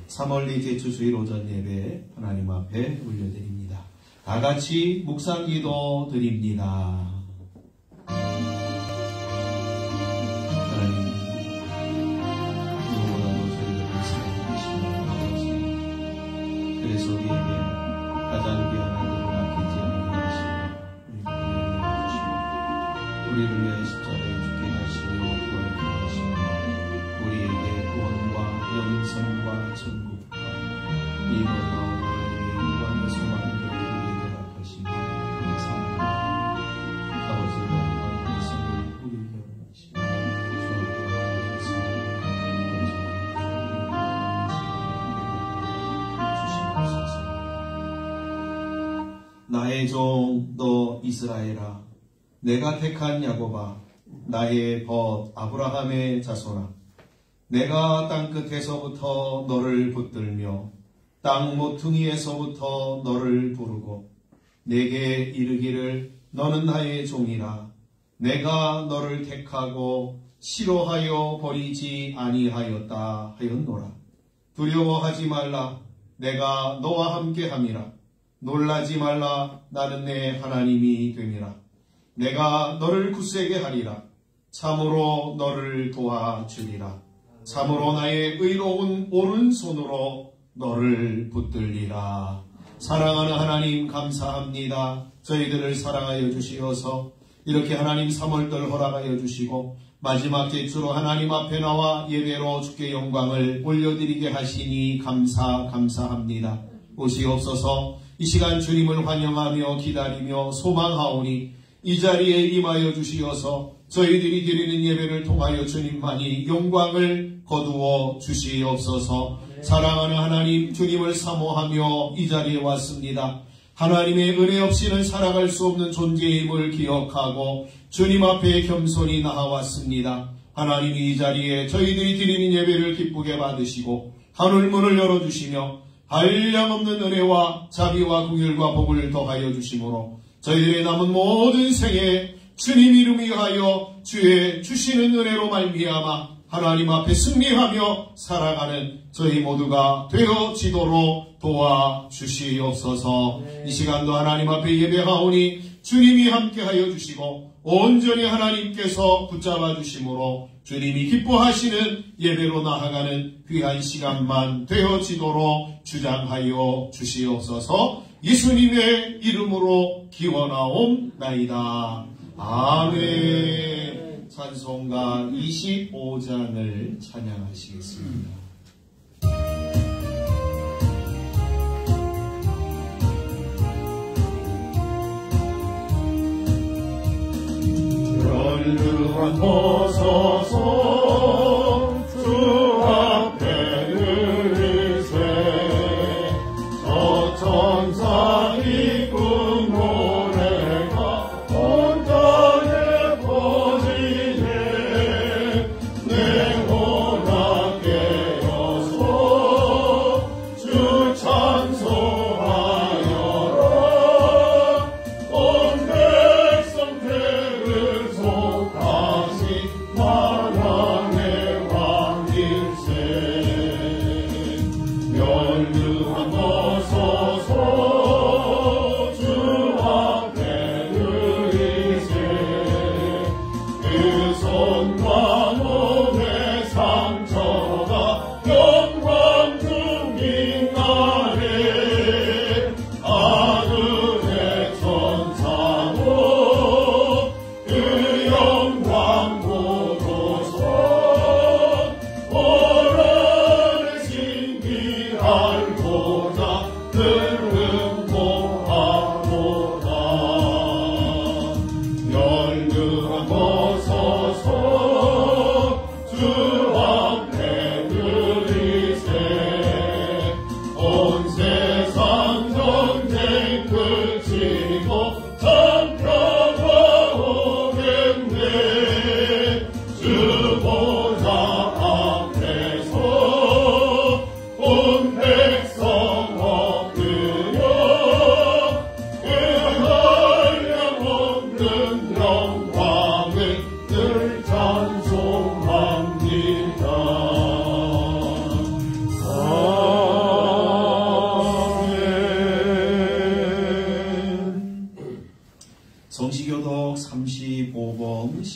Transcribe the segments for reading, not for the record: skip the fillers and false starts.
3월 넷째 주 주일 오전 예배 하나님 앞에 올려드립니다. 다 같이 묵상기도 드립니다. 하나님, 누구보다도 저희들을 사랑하시며 아버지, 그래서 우리에게 가장 귀한 아들을 맡기지 않게 하시며 우리를 위하여 십자가에 죽게 하시며 부활케 하시며 우리에게 구원과 영생과 천국과 이 놀라운 하나님의 영광의 소망을 우리에게 허락하시며 감사합니다. 아버지가 우리 성을 우리 결혼하시며 주시옵소서. 나의 종 너 이스라엘아, 내가 택한 야곱아, 나의 벗 아브라함의 자손아, 내가 땅끝에서부터 너를 붙들며 땅 모퉁이에서부터 너를 부르고 내게 이르기를 너는 나의 종이라. 내가 너를 택하고 싫어하여 버리지 아니하였다 하였노라. 두려워하지 말라. 내가 너와 함께함이라. 놀라지 말라. 나는 내 하나님이 됨이라. 내가 너를 굳세게 하리라. 참으로 너를 도와주리라. 참으로 나의 의로운 오른손으로 너를 붙들리라. 사랑하는 하나님 감사합니다. 저희들을 사랑하여 주시어서 이렇게 하나님 3월절 허락하여 주시고 마지막 제주로 하나님 앞에 나와 예배로 주께 영광을 올려드리게 하시니 감사합니다. 오시옵소서. 이 시간 주님을 환영하며 기다리며 소망하오니 이 자리에 임하여 주시어서 저희들이 드리는 예배를 통하여 주님만이 영광을 거두어 주시옵소서. 사랑하는 하나님, 주님을 사모하며 이 자리에 왔습니다. 하나님의 은혜 없이는 살아갈 수 없는 존재임을 기억하고 주님 앞에 겸손히 나아왔습니다. 하나님이 이 자리에 저희들이 드리는 예배를 기쁘게 받으시고 하늘문을 열어주시며 한량없는 은혜와 자비와 긍휼과 복을 더하여 주심으로 저희들의 남은 모든 생에 주님 이름 위하여 주의 주시는 은혜로 말미암아 하나님 앞에 승리하며 살아가는 저희 모두가 되어지도록 도와주시옵소서. 이 시간도 하나님 앞에 예배하오니 주님이 함께하여 주시고 온전히 하나님께서 붙잡아 주심으로 주님이 기뻐하시는 예배로 나아가는 귀한 시간만 되어지도록 주장하여 주시옵소서. 예수님의 이름으로 기원하옵나이다. 아멘. 찬송가 25장을 찬양하시겠습니다. 열두한 벗어서 주 앞에 들이세 저 천사 이쁜 노래가 온 땅에 퍼지네. 내 허락 깨어서 주 찬송하여라. 온 백성 대를 속하시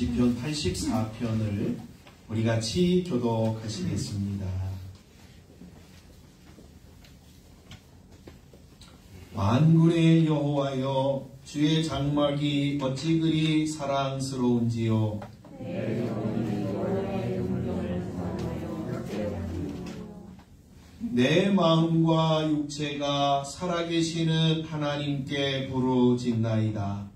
시편 84편을 우리 같이 교독하시겠습니다. 만군의 여호와여, 주의 장막이 어찌 그리 사랑스러운지요. 내 마음과 육체가 살아계시는 하나님께 부르짖나이다.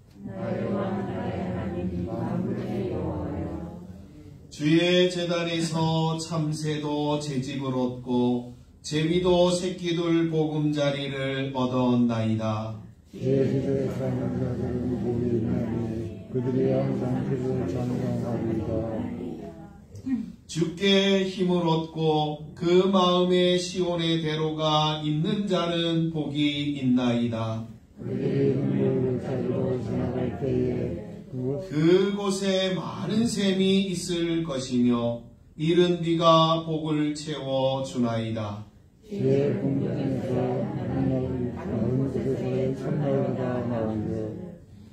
주의 제단에서 참새도 제집을 얻고 제비도 새끼들 보금자리를 얻었나이다. 주의 집에 사는 자들은 복이 있나니 그들이 항상 그를 찬송하리이다. 주께 힘을 얻고 그 마음에 시온의 대로가 있는 자는 복이 있나이다. 그들이 눈물을 찾으러 지나갈 때에 그곳에 많은 샘이 있을 것이며 이른 비가 복을 채워 주나이다. 주의 궁전에서 마른 곳에서의 선물보다 나오며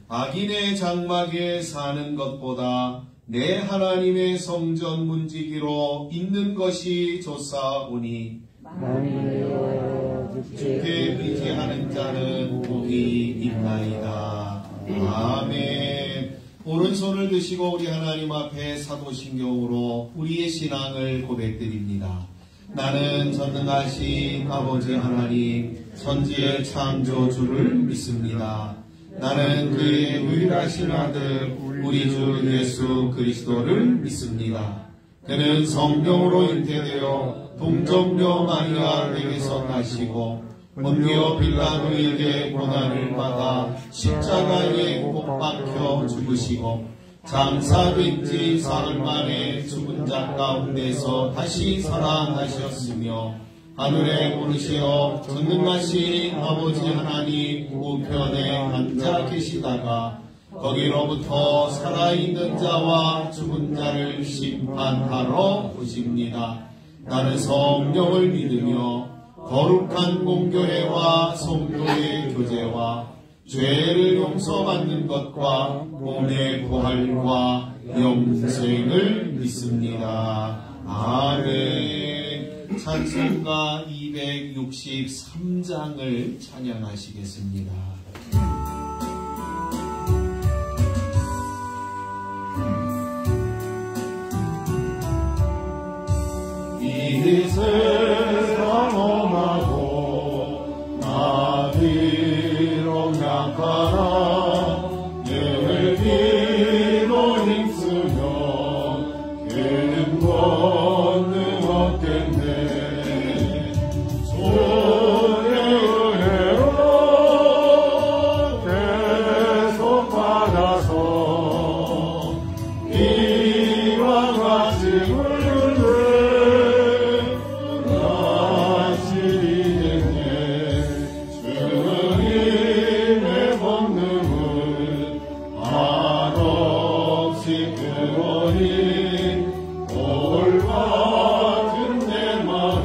악인의 장막에 사는 것보다 내 하나님의 성전 문지기로 있는 것이 좋사오니 만군의 여호와 주께 의지하는 자는 복이 있나이다. 아멘. 오른손을 드시고 우리 하나님 앞에 사도신경으로 우리의 신앙을 고백드립니다. 나는 전능하신 아버지 하나님 천지의 창조주를 믿습니다. 나는 그의 유일하신 아들 우리 주 예수 그리스도를 믿습니다. 그는 성령으로 잉태되어 동정녀 마리아에게서 나시고 본디오 빌라도에게 고난을 받아 십자가에 못 박혀 죽으시고 장사된 지 사흘 만에 죽은 자 가운데서 다시 살아나셨으며 하늘에 오르시어 전능하신 아버지 하나님 우편에 앉아 계시다가 거기로부터 살아있는 자와 죽은 자를 심판하러 오십니다. 나는 성령을 믿으며 거룩한 공교회와 성도의 교제와 죄를 용서받는 것과 몸의 부활과 영생을 믿습니다. 아멘. 찬송가 263장을 찬양하시겠습니다. 이 세상 엄하고 나 비록 약하나 늘 기도 힘쓰며 큰 권능 얻겠네. 주의 은혜로 계속 받아서 이와 같이 올 같은 내 마음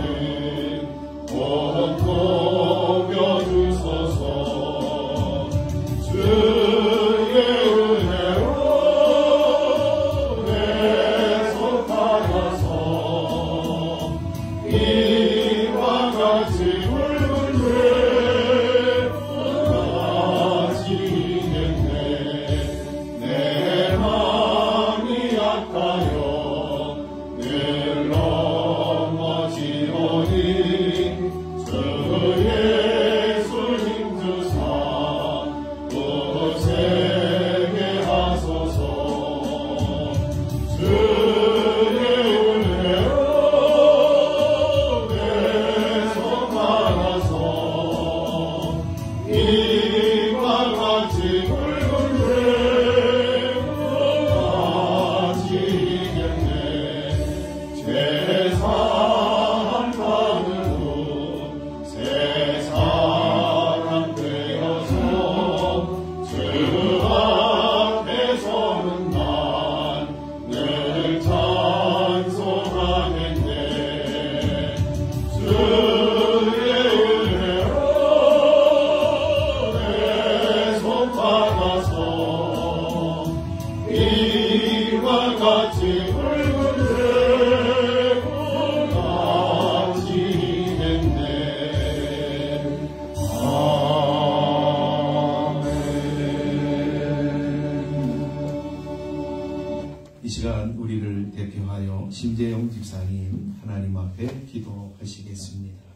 우리를 대표하여 심재영 집사님 하나님 앞에 기도하시겠습니다.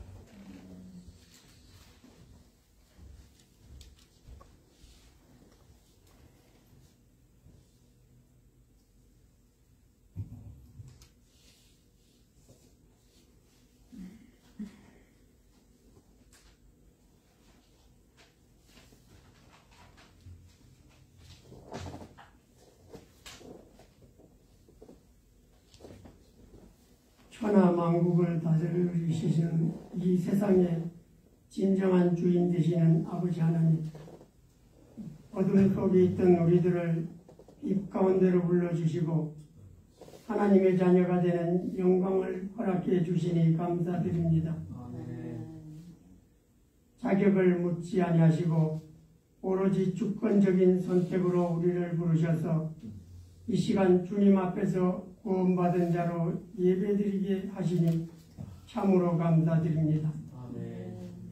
천하만국을 다스리시는 이 세상의 진정한 주인 되시는 아버지 하나님, 어둠 속에 있던 우리들을 빛 가운데로 불러주시고 하나님의 자녀가 되는 영광을 허락해 주시니 감사드립니다. 자격을 묻지 아니하시고 오로지 주권적인 선택으로 우리를 부르셔서 이 시간 주님 앞에서 구원받은 자로 예배드리게 하시니 참으로 감사드립니다.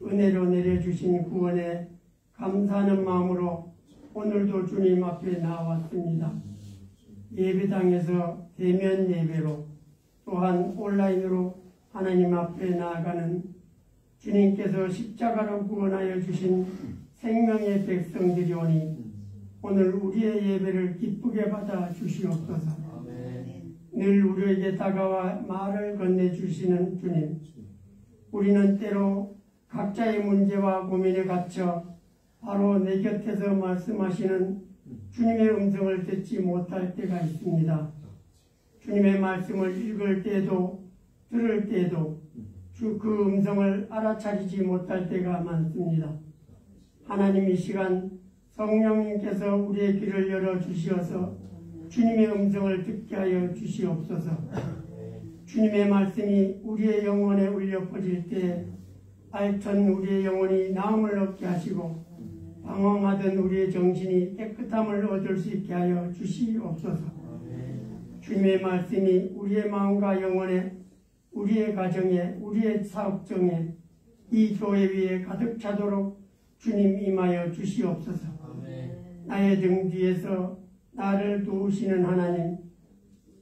은혜로 내려주신 구원에 감사하는 마음으로 오늘도 주님 앞에 나왔습니다. 예배당에서 대면 예배로 또한 온라인으로 하나님 앞에 나아가는 주님께서 십자가로 구원하여 주신 생명의 백성들이 오니 오늘 우리의 예배를 기쁘게 받아 주시옵소서. 늘 우리에게 다가와 말을 건네주시는 주님, 우리는 때로 각자의 문제와 고민에 갇혀 바로 내 곁에서 말씀하시는 주님의 음성을 듣지 못할 때가 있습니다. 주님의 말씀을 읽을 때도 들을 때도 그 음성을 알아차리지 못할 때가 많습니다. 하나님, 이 시간 성령님께서 우리의 귀를 열어주시어서 주님의 음성을 듣게 하여 주시옵소서. 주님의 말씀이 우리의 영혼에 울려 퍼질 때 앓던 우리의 영혼이 나음을 얻게 하시고 방황하던 우리의 정신이 깨끗함을 얻을 수 있게 하여 주시옵소서. 주님의 말씀이 우리의 마음과 영혼에, 우리의 가정에, 우리의 사업정에, 이 교회 위에 가득 차도록 주님 임하여 주시옵소서. 나의 등 뒤에서 나를 도우시는 하나님,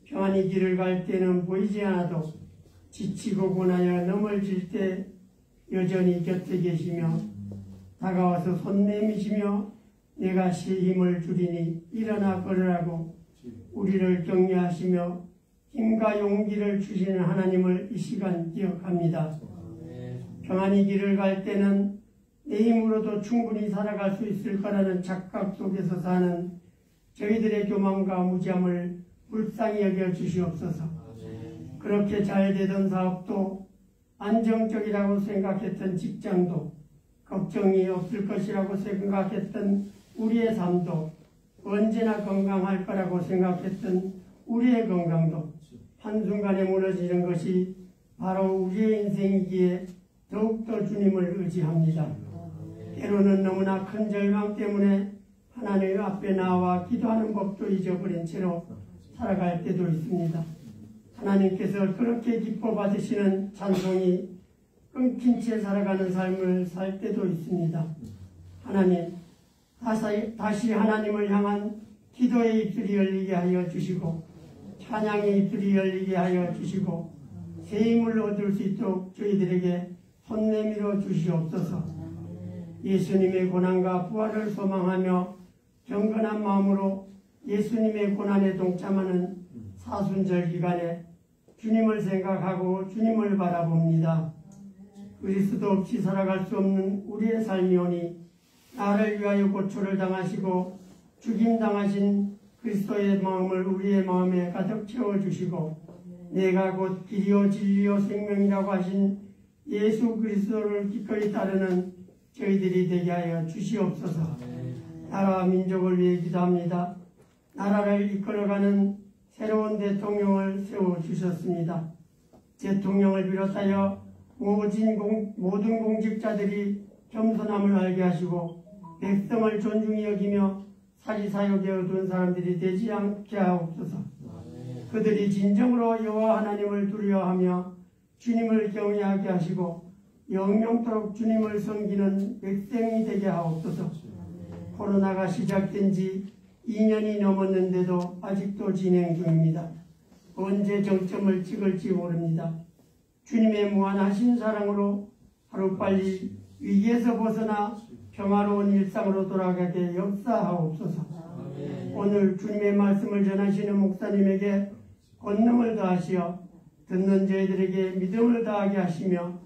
평안히 길을 갈 때는 보이지 않아도 지치고 고나여 넘어질 때 여전히 곁에 계시며 다가와서 손 내미시며 내가 쉴 힘을 주리니 일어나 걸으라고 우리를 격려하시며 힘과 용기를 주시는 하나님을 이 시간 기억합니다. 평안히 길을 갈 때는 내 힘으로도 충분히 살아갈 수 있을 거라는 착각 속에서 사는 저희들의 교만과 무지함을 불쌍히 여겨 주시옵소서. 그렇게 잘 되던 사업도, 안정적이라고 생각했던 직장도, 걱정이 없을 것이라고 생각했던 우리의 삶도, 언제나 건강할 거라고 생각했던 우리의 건강도 한순간에 무너지는 것이 바로 우리의 인생이기에 더욱더 주님을 의지합니다. 때로는 너무나 큰 절망 때문에 하나님 앞에 나와 기도하는 법도 잊어버린 채로 살아갈 때도 있습니다. 하나님께서 그렇게 기뻐 받으시는 찬송이 끊긴 채 살아가는 삶을 살 때도 있습니다. 하나님, 다시 하나님을 향한 기도의 입술이 열리게 하여 주시고 찬양의 입술이 열리게 하여 주시고 새 힘을 얻을 수 있도록 저희들에게 손 내밀어 주시옵소서. 예수님의 고난과 부활을 소망하며 경건한 마음으로 예수님의 고난에 동참하는 사순절 기간에 주님을 생각하고 주님을 바라봅니다. 그리스도 없이 살아갈 수 없는 우리의 삶이 오니 나를 위하여 고초를 당하시고 죽임당하신 그리스도의 마음을 우리의 마음에 가득 채워주시고 내가 곧 길이요 진리요 생명이라고 하신 예수 그리스도를 기꺼이 따르는 저희들이 되게 하여 주시옵소서. 나라와 민족을 위해 기도합니다. 나라를 이끌어가는 새로운 대통령을 세워주셨습니다. 대통령을 비롯하여 모든 공직자들이 겸손함을 알게 하시고 백성을 존중히 여기며 사지사욕에 어두운 사람들이 되지 않게 하옵소서. 그들이 진정으로 여호와 하나님을 두려워하며 주님을 경외하게 하시고 영영토록 주님을 섬기는 백성이 되게 하옵소서. 코로나가 시작된 지 2년이 넘었는데도 아직도 진행 중입니다. 언제 정점을 찍을지 모릅니다. 주님의 무한하신 사랑으로 하루빨리 위기에서 벗어나 평화로운 일상으로 돌아가게 역사하옵소서. 오늘 주님의 말씀을 전하시는 목사님에게 권능을 더하시어 듣는 저희들에게 믿음을 더하게 하시며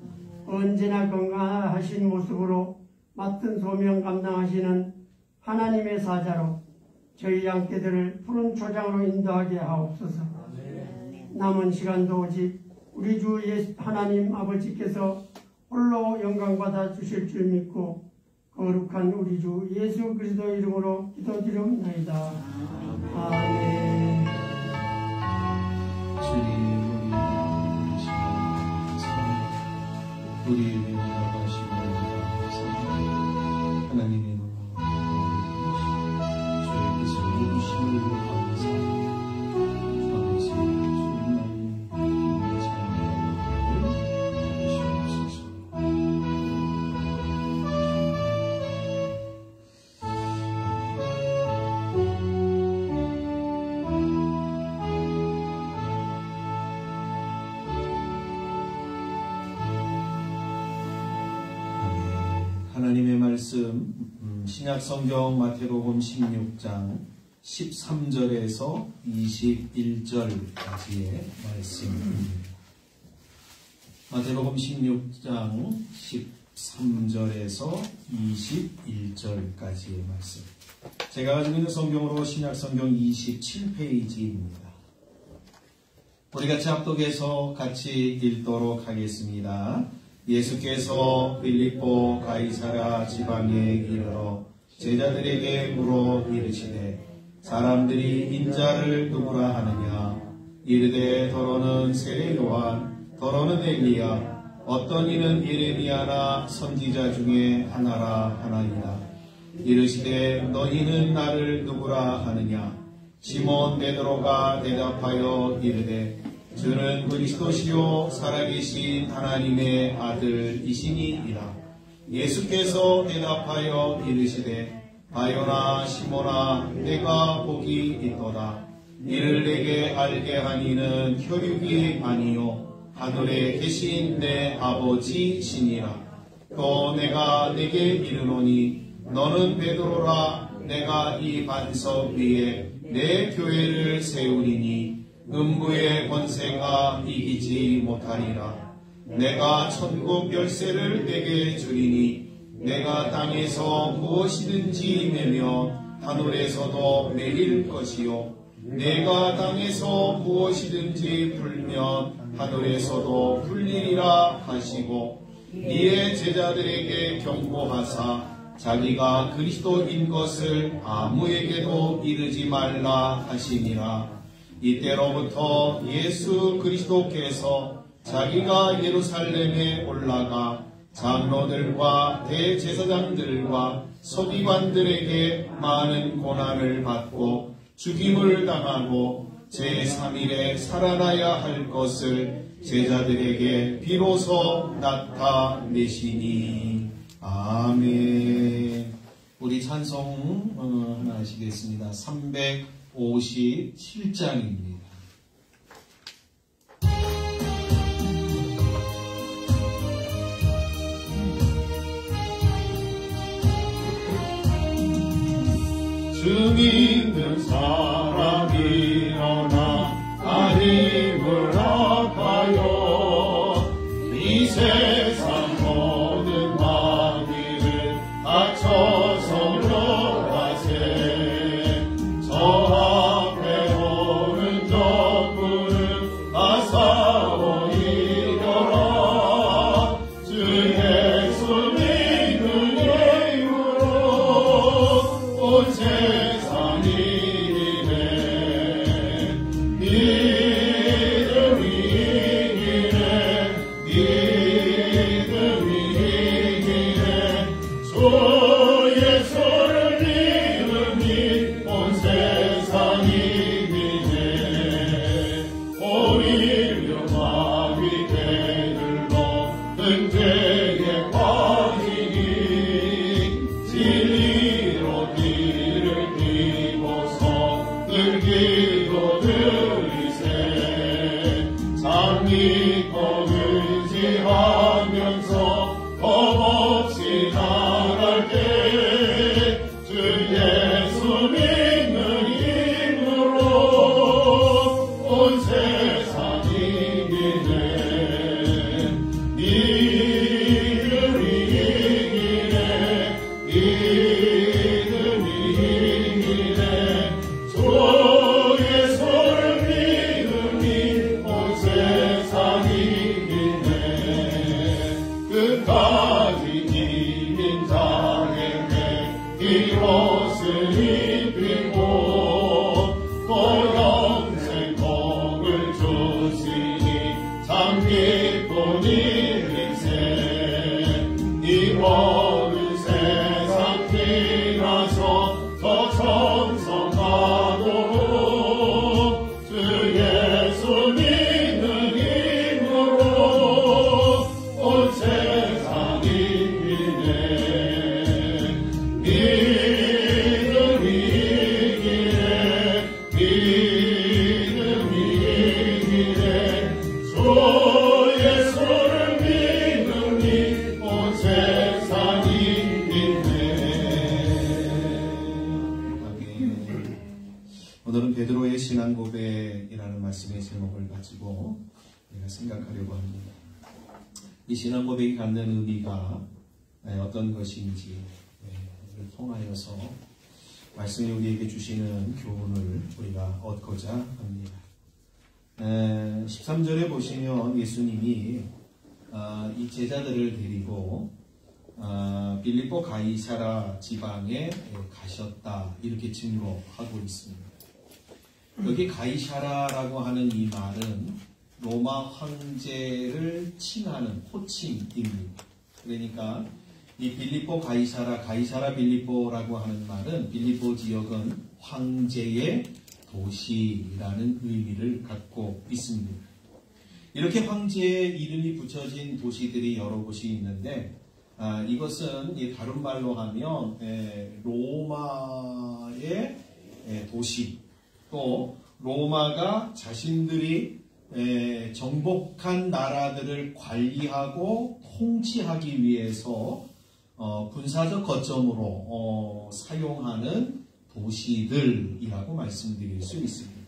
언제나 건강하신 모습으로 맡은 소명 감당하시는 하나님의 사자로 저희 양떼들을 푸른 초장으로 인도하게 하옵소서. 남은 시간도 오직 우리 주 하나님 아버지께서 홀로 영광받아 주실 줄 믿고 거룩한 우리 주 예수 그리스도 이름으로 기도드리옵나이다. 아멘. 주님, 우리 응답하시고 하나님의 저에게서 이루심을 감사합니다. 아버지, 주님만이 삶을 주시옵소서. 하나님의 말씀, 신약성경 마태복음 16장 13절에서 21절까지의 말씀입니다. 마태복음 16장 13절에서 21절까지의 말씀. 제가 가지고 있는 성경으로 신약성경 27페이지입니다. 우리 같이 합독해서 같이 읽도록 하겠습니다. 예수께서 빌립보 가이사랴 지방에 이르러 제자들에게 물어 이르시되 사람들이 인자를 누구라 하느냐? 이르되 더러는 세례 요한, 더러는 엘리야, 어떤 이는 예레미야나 선지자 중에 하나라 하나이다. 이르시되 너희는 나를 누구라 하느냐? 시몬 베드로가 대답하여 이르되 주는 그리스도시요 살아계신 하나님의 아들이시니이다. 예수께서 대답하여 이르시되 바요나 시몬아 내가 복이 있도다. 이를 내게 알게 하니는 혈육이 아니요 하늘에 계신 내 아버지시니라. 또 내가 내게 이르노니 너는 베드로라. 내가 이 반석 위에 내 교회를 세우리니 음부의 권세가 이기지 못하리라. 내가 천국 열쇠를 내게 주리니 내가 땅에서 무엇이든지 매면 하늘에서도 매일 것이요 내가 땅에서 무엇이든지 풀면 하늘에서도 풀리리라 하시고 이에 제자들에게 경고하사 자기가 그리스도인 것을 아무에게도 이르지 말라 하시니라. 이때로부터 예수 그리스도께서 자기가 예루살렘에 올라가 장로들과 대제사장들과 서기관들에게 많은 고난을 받고 죽임을 당하고 제3일에 살아나야 할 것을 제자들에게 비로소 나타내시니. 아멘. 우리 찬송 하나 하시겠습니다. 357장입니다. 증인된 사람이 일어나 나 힘을 합하여 이 세상 모든 마귀를 다쳐서 멸하세. 저 앞에 오른쪽 문을 가사로 이겨라. 주 예수 믿는 이유로 온 세상이 하면서 겁없이 나갈게. 주 예수 믿는 힘으로 온 세상 이기네. 믿음이 이기네. 믿음이 이기네. 주 예수를 믿음이 온 세상 이기네. 끝까지 이긴 자에게 이것을 입히고 또 영생 복을 주시니 참 기쁜 일일세. 이 모든 세상 지나서 저 천성가도록 주 예수 믿는 힘으로 온 세상 이기네. 믿음이 이기네. 믿음이 이기네. 주 예수를 믿음이 온 세상 이기네. 오늘은 베드로의 신앙 고백이라는 말씀의 제목을 가지고 우리가 생각하려고 합니다. 이 신앙 고백이 갖는 의미가 어떤 것인지 를 통하여서 말씀이 우리에게 주시는 교훈을 우리가 얻고자 합니다. 13절에 보시면 예수님이 이 제자들을 데리고 빌립보 가이사라 지방에 가셨다 이렇게 증거하고 있습니다. 여기 가이사라라고 하는 이 말은 로마 황제를 칭하는 호칭입니다. 그러니까 이 빌립보 가이사라 빌립보라고 하는 말은 빌립보 지역은 황제의 도시라는 의미를 갖고 있습니다. 이렇게 황제의 이름이 붙여진 도시들이 여러 곳이 있는데 이것은 다른 말로 하면 로마의 도시, 또 로마가 자신들이 정복한 나라들을 관리하고 통치하기 위해서 군사적 거점으로 사용하는 도시들이라고 말씀드릴 수 있습니다.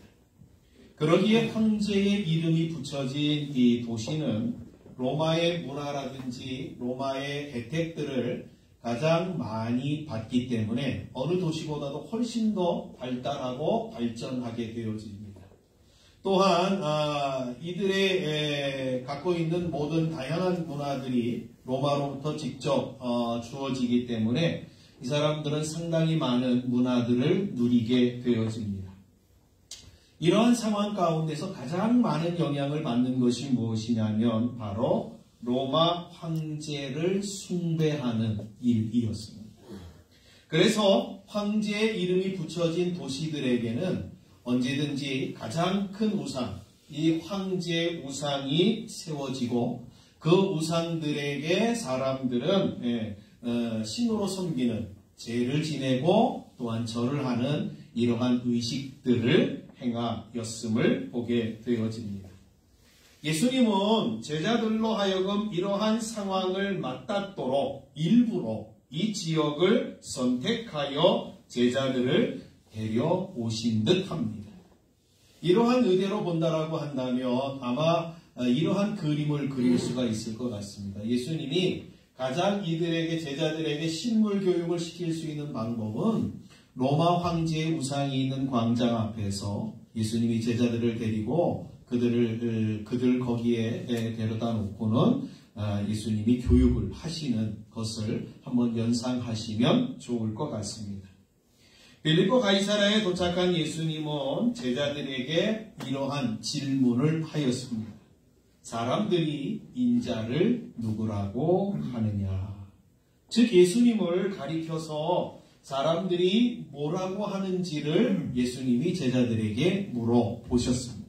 그러기에 황제의 이름이 붙여진 이 도시는 로마의 문화라든지 로마의 혜택들을 가장 많이 받기 때문에 어느 도시보다도 훨씬 더 발달하고 발전하게 되어집니다. 또한 이들의 갖고 있는 모든 다양한 문화들이 로마로부터 직접 주어지기 때문에 이 사람들은 상당히 많은 문화들을 누리게 되어집니다. 이러한 상황 가운데서 가장 많은 영향을 받는 것이 무엇이냐면 바로 로마 황제를 숭배하는 일이었습니다. 그래서 황제의 이름이 붙여진 도시들에게는 언제든지 가장 큰 우상, 이 황제의 우상이 세워지고 그 우상들에게 사람들은 신으로 섬기는 제를 지내고 또한 절을 하는 이러한 의식들을 행하였음을 보게 되어집니다. 예수님은 제자들로 하여금 이러한 상황을 맞닿도록 일부러 이 지역을 선택하여 제자들을 데려오신 듯합니다. 이러한 의대로 본다라고 한다면 아마 이러한 그림을 그릴 수가 있을 것 같습니다. 예수님이 가장 이들에게 제자들에게 신물 교육을 시킬 수 있는 방법은 로마 황제의 우상이 있는 광장 앞에서 예수님이 제자들을 데리고 그들 거기에 데려다 놓고는 예수님이 교육을 하시는 것을 한번 연상하시면 좋을 것 같습니다. 빌립보 가이사라에 도착한 예수님은 제자들에게 이러한 질문을 하였습니다. 사람들이 인자를 누구라고 하느냐? 즉 예수님을 가리켜서 사람들이 뭐라고 하는지를 예수님이 제자들에게 물어보셨습니다.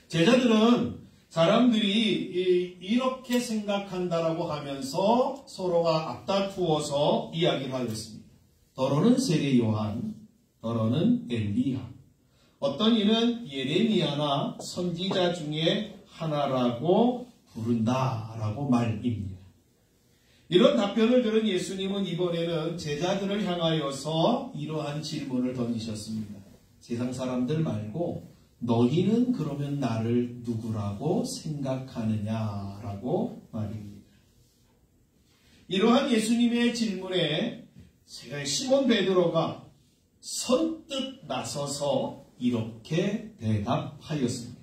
제자들은 사람들이 이렇게 생각한다라고 하면서 서로가 앞다투어서 이야기를 하였습니다. 더러는 세례 요한, 더러는 엘리야, 어떤 이는 예레미야나 선지자 중에 하나라고 부른다라고 말입니다. 이런 답변을 들은 예수님은 이번에는 제자들을 향하여서 이러한 질문을 던지셨습니다. 세상 사람들 말고 너희는 그러면 나를 누구라고 생각하느냐라고 말입니다. 이러한 예수님의 질문에 시몬 베드로가 선뜻 나서서 이렇게 대답하였습니다.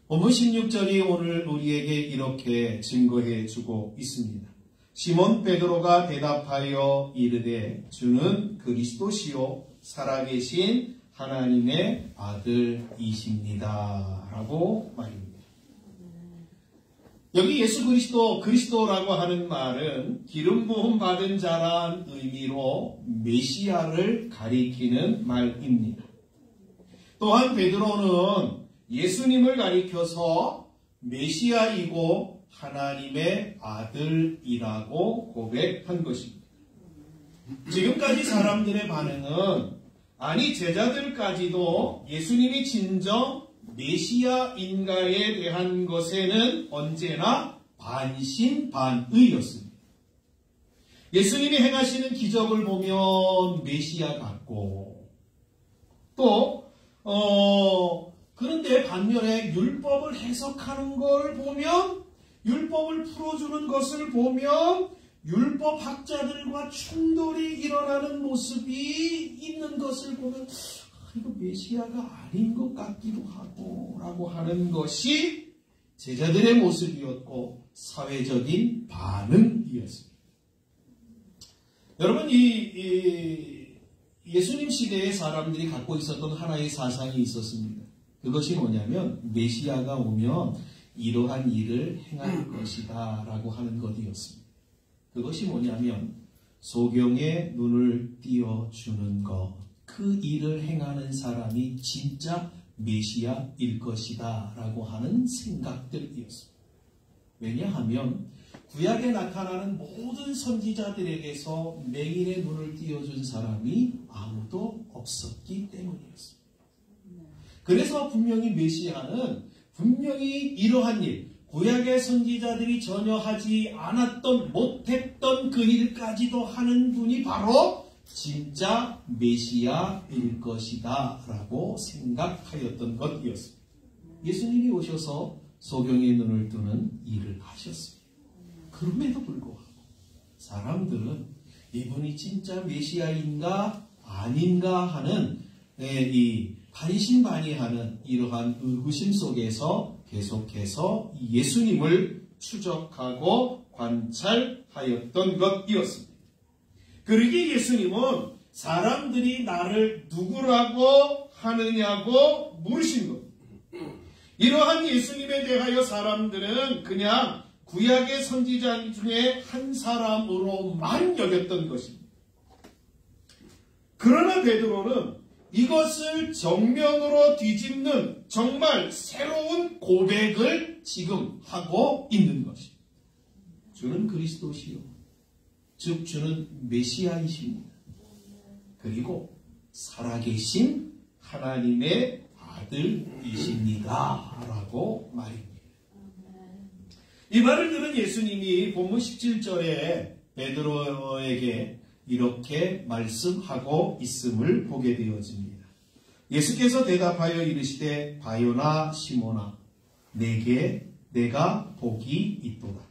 본문 16절이 오늘 우리에게 이렇게 증거해 주고 있습니다. 시몬 베드로가 대답하여 이르되 주는 그리스도시요 살아계신 하나님의 아들이십니다. 라고 말입니다. 여기 예수 그리스도라고 하는 말은 기름 부음 받은 자란 의미로 메시아를 가리키는 말입니다. 또한 베드로는 예수님을 가리켜서 메시아이고 하나님의 아들이라고 고백한 것입니다. 지금까지 사람들의 반응은 아니 제자들까지도 예수님이 진정 메시아인가에 대한 것에는 언제나 반신반의였습니다. 예수님이 행하시는 기적을 보면 메시아 같고 또 그런데 반면에 율법을 해석하는 걸 보면 율법을 풀어주는 것을 보면 율법학자들과 충돌이 일어나는 모습이 있는 것을 보면 이거 메시아가 아닌 것 같기도 하고 라고 하는 것이 제자들의 모습이었고 사회적인 반응이었습니다. 여러분 예수님 시대의 사람들이 갖고 있었던 하나의 사상이 있었습니다. 그것이 뭐냐면 메시아가 오면 이러한 일을 행할 것이다 라고 하는 것이었습니다. 그것이 뭐냐면 소경의 눈을 띄워주는 것, 그 일을 행하는 사람이 진짜 메시아일 것이다 라고 하는 생각들이었습니다. 왜냐하면 구약에 나타나는 모든 선지자들에게서 맹인의 눈을 띄워준 사람이 아무도 없었기 때문이었습니다. 그래서 분명히 메시아는 분명히 이러한 일, 구약의 선지자들이 전혀 하지 않았던 못했던 그 일까지도 하는 분이 바로 진짜 메시아일 것이다 라고 생각하였던 것이었습니다. 예수님이 오셔서 소경의 눈을 뜨는 일을 하셨습니다. 그럼에도 불구하고 사람들은 이분이 진짜 메시아인가 아닌가 하는 이 반신반의하는 이러한 의구심 속에서 계속해서 예수님을 추적하고 관찰하였던 것이었습니다. 그러기에 예수님은 사람들이 나를 누구라고 하느냐고 물으신 것. 이러한 예수님에 대하여 사람들은 그냥 구약의 선지자 중에 한 사람으로만 여겼던 것입니다. 그러나 베드로는 이것을 정면으로 뒤집는 정말 새로운 고백을 지금 하고 있는 것입니다. 주는 그리스도시요, 즉 주는 메시아이십니다. 그리고 살아계신 하나님의 아들이십니다 라고 말입니다. 이 말을 들은 예수님이 본문 17절에 베드로에게 이렇게 말씀하고 있음을 보게 되어집니다. 예수께서 대답하여 이르시되 바요나 시몬아 내게 내가 복이 있도다.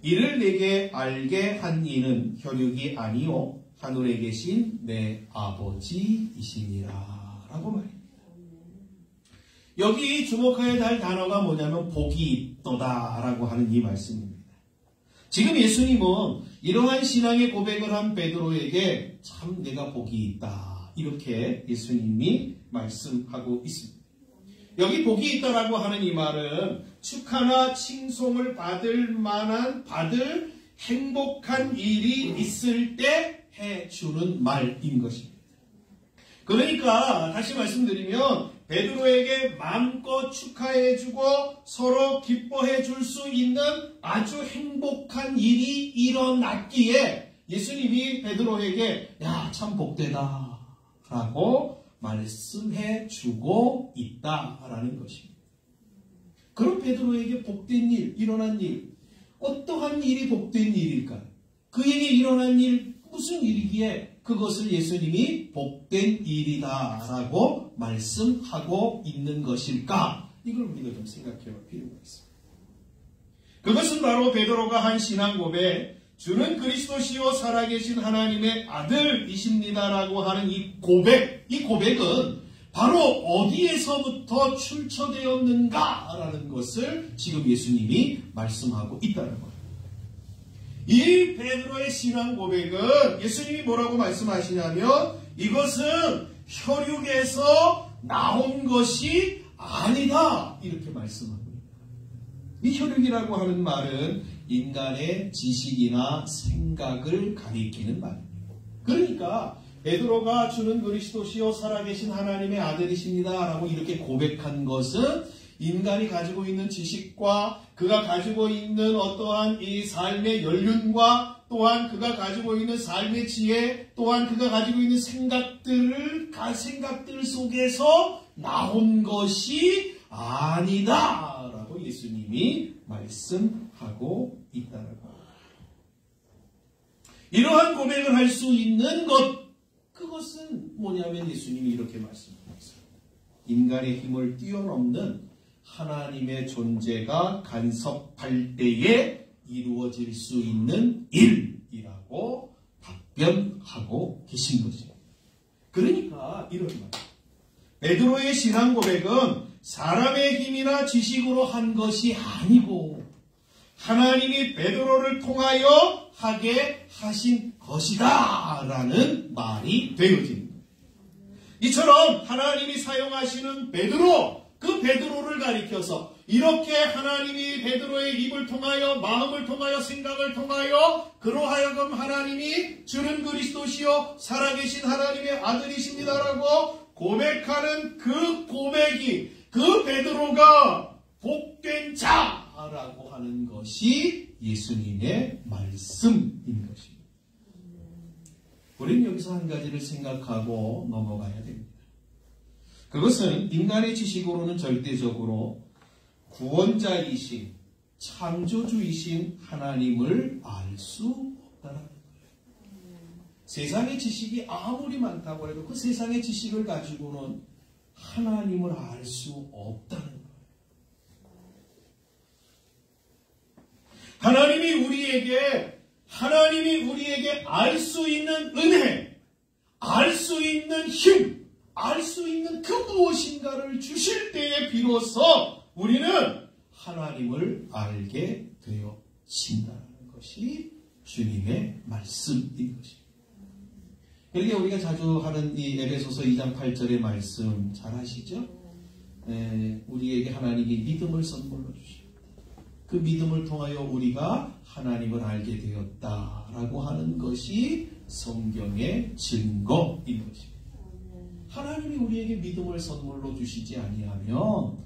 이를 내게 알게 한 이는 혈육이 아니요 하늘에 계신 내 아버지이시니라 라고 말입니다. 여기 주목해야 할 단어가 뭐냐면 복이 있도다 라고 하는 이 말씀입니다. 지금 예수님은 이러한 신앙의 고백을 한 베드로에게 참 내가 복이 있다 이렇게 예수님이 말씀하고 있습니다. 여기 복이 있다라고 하는 이 말은 축하나 칭송을 받을 행복한 일이 있을 때 해주는 말인 것입니다. 그러니까 다시 말씀드리면 베드로에게 마음껏 축하해주고 서로 기뻐해줄 수 있는 아주 행복한 일이 일어났기에 예수님이 베드로에게 야, 참 복되다 라고 말씀해주고 있다라는 것입니다. 그럼 베드로에게 복된 일, 일어난 일, 어떠한 일이 복된 일일까요? 그에게 일어난 일, 무슨 일이기에 그것을 예수님이 복된 일이다라고 말씀하고 있는 것일까? 이걸 우리가 좀 생각해 볼 필요가 있습니다. 그것은 바로 베드로가 한 신앙 고백, 주는 그리스도시요 살아계신 하나님의 아들이십니다라고 하는 이 고백은 바로 어디에서부터 출처되었는가라는 것을 지금 예수님이 말씀하고 있다는 거예요. 이 베드로의 신앙 고백은 예수님이 뭐라고 말씀하시냐면 이것은 혈육에서 나온 것이 아니다 이렇게 말씀합니다. 이 혈육이라고 하는 말은 인간의 지식이나 생각을 가리키는 말입니다. 그러니까 베드로가 주는 그리스도시요 살아계신 하나님의 아들이십니다 라고 이렇게 고백한 것은 인간이 가지고 있는 지식과 그가 가지고 있는 어떠한 이 삶의 연륜과 또한 그가 가지고 있는 삶의 지혜 또한 그가 가지고 있는 생각들 속에서 나온 것이 아니다 라고 예수님이 말씀하고 있다는 겁니다. 이러한 고백을 할 수 있는 그것은 뭐냐면 예수님이 이렇게 말씀하셨어요. 인간의 힘을 뛰어넘는 하나님의 존재가 간섭할 때에 이루어질 수 있는 일이라고 답변하고 계신 것입니다. 그러니까 이런 말. 베드로의 신앙 고백은 사람의 힘이나 지식으로 한 것이 아니고 하나님이 베드로를 통하여 하게 하신 것이다 라는 말이 되어집니다. 이처럼 하나님이 사용하시는 베드로, 그 베드로를 가리켜서 이렇게 하나님이 베드로의 입을 통하여 마음을 통하여 생각을 통하여 그로 하여금 하나님이 주는 그리스도시요 살아계신 하나님의 아들이십니다라고 고백하는 그 고백이 그 베드로가 복된 자라고 하는 것이 예수님의 말씀인 것입니다. 우리는 여기서 한 가지를 생각하고 넘어가야 됩니다. 그것은 인간의 지식으로는 절대적으로 구원자이신 창조주이신 하나님을 알 수 없다는 거예요. 세상의 지식이 아무리 많다고 해도 그 세상의 지식을 가지고는 하나님을 알 수 없다는 거예요. 하나님이 우리에게 알 수 있는 은혜, 알 수 있는 힘, 알 수 있는 그 무엇인가를 주실 때에 비로소 우리는 하나님을 알게 되어진다는 것이 주님의 말씀인 것입니다. 그러니까 우리가 자주 하는 이 에베소서 2장 8절의 말씀 잘 아시죠? 우리에게 하나님이 믿음을 선물로 주십니다. 그 믿음을 통하여 우리가 하나님을 알게 되었다라고 하는 것이 성경의 증거인 것입니다. 하나님이 우리에게 믿음을 선물로 주시지 아니하면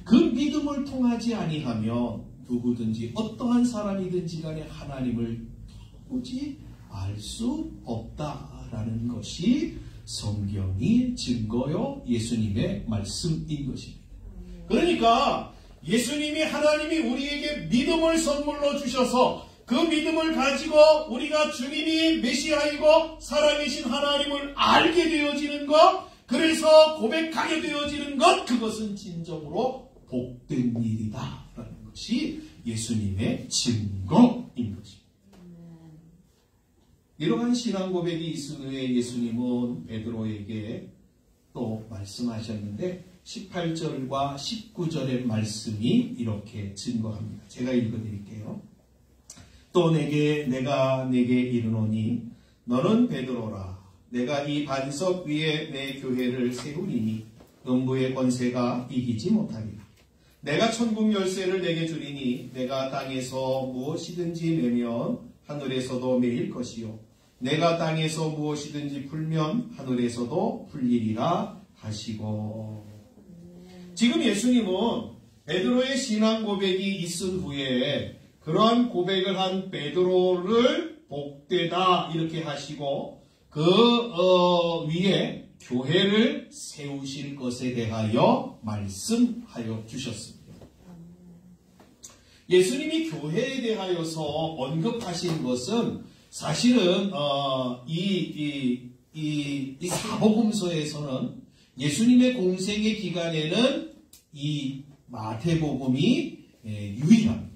그 믿음을 통하지 아니하면 누구든지 어떠한 사람이든지 간에 하나님을 도무지 알 수 없다라는 것이 성경이 증거요 예수님의 말씀인 것입니다. 그러니까 예수님이 하나님이 우리에게 믿음을 선물로 주셔서 그 믿음을 가지고 우리가 주님이 메시아이고 살아계신 하나님을 알게 되어지는 것, 그래서 고백하게 되어지는 것, 그것은 진정으로 복된 일이다라는 것이 예수님의 증거인 것입니다. 이러한 신앙 고백이 있은 후에 예수님은 베드로에게 또 말씀하셨는데 18절과 19절의 말씀이 이렇게 증거합니다. 제가 읽어드릴게요. 또 내가 내게 이르노니 너는 베드로라. 내가 이 반석 위에 내 교회를 세우리니 음부의 권세가 이기지 못하리라. 내가 천국 열쇠를 내게 주리니 내가 땅에서 무엇이든지 내면 하늘에서도 매일 것이요 내가 땅에서 무엇이든지 풀면 하늘에서도 풀리리라 하시고. 지금 예수님은 베드로의 신앙 고백이 있은 후에 그러한 고백을 한 베드로를 복되다 이렇게 하시고 그 위에 교회를 세우실 것에 대하여 말씀하여 주셨습니다. 예수님이 교회에 대하여서 언급하신 것은 사실은 이 사복음서에서는 예수님의 공생의 기간에는 이 마태복음이 유일합니다.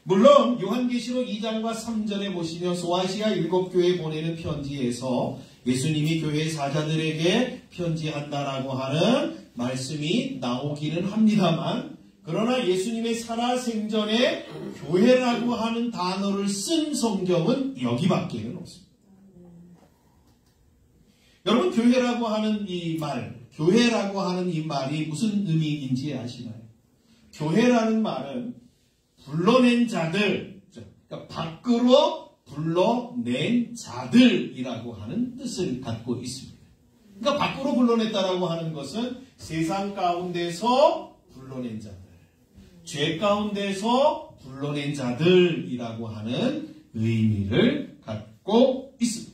물론 요한계시록 2장과 3절에 보시면 소아시아 7교회에 보내는 편지에서 예수님이 교회 사자들에게 편지한다라고 하는 말씀이 나오기는 합니다만, 그러나 예수님의 살아생전에 교회라고 하는 단어를 쓴 성경은 여기밖에는 없습니다. 여러분, 교회라고 하는 이 말이 무슨 의미인지 아시나요? 교회라는 말은 불러낸 자들, 그러니까 밖으로 불러낸 자들이라고 하는 뜻을 갖고 있습니다. 그러니까 밖으로 불러냈다라고 하는 것은 세상 가운데서 불러낸 자들, 죄 가운데서 불러낸 자들이라고 하는 의미를 갖고 있습니다.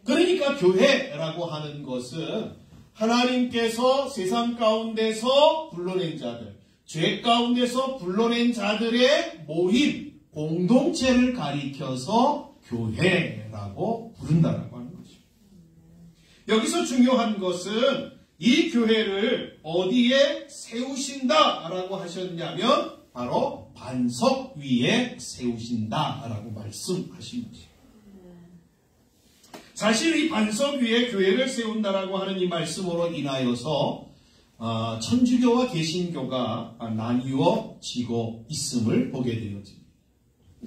그러니까 교회라고 하는 것은 하나님께서 세상 가운데서 불러낸 자들, 죄 가운데서 불러낸 자들의 모임, 공동체를 가리켜서 교회라고 부른다라고 하는 것입니다. 여기서 중요한 것은 이 교회를 어디에 세우신다라고 하셨냐면 바로 반석 위에 세우신다라고 말씀하신 것입니다. 사실 이 반석 위에 교회를 세운다라고 하는 이 말씀으로 인하여서 천주교와 개신교가 나뉘어지고 있음을 보게 되어집니다.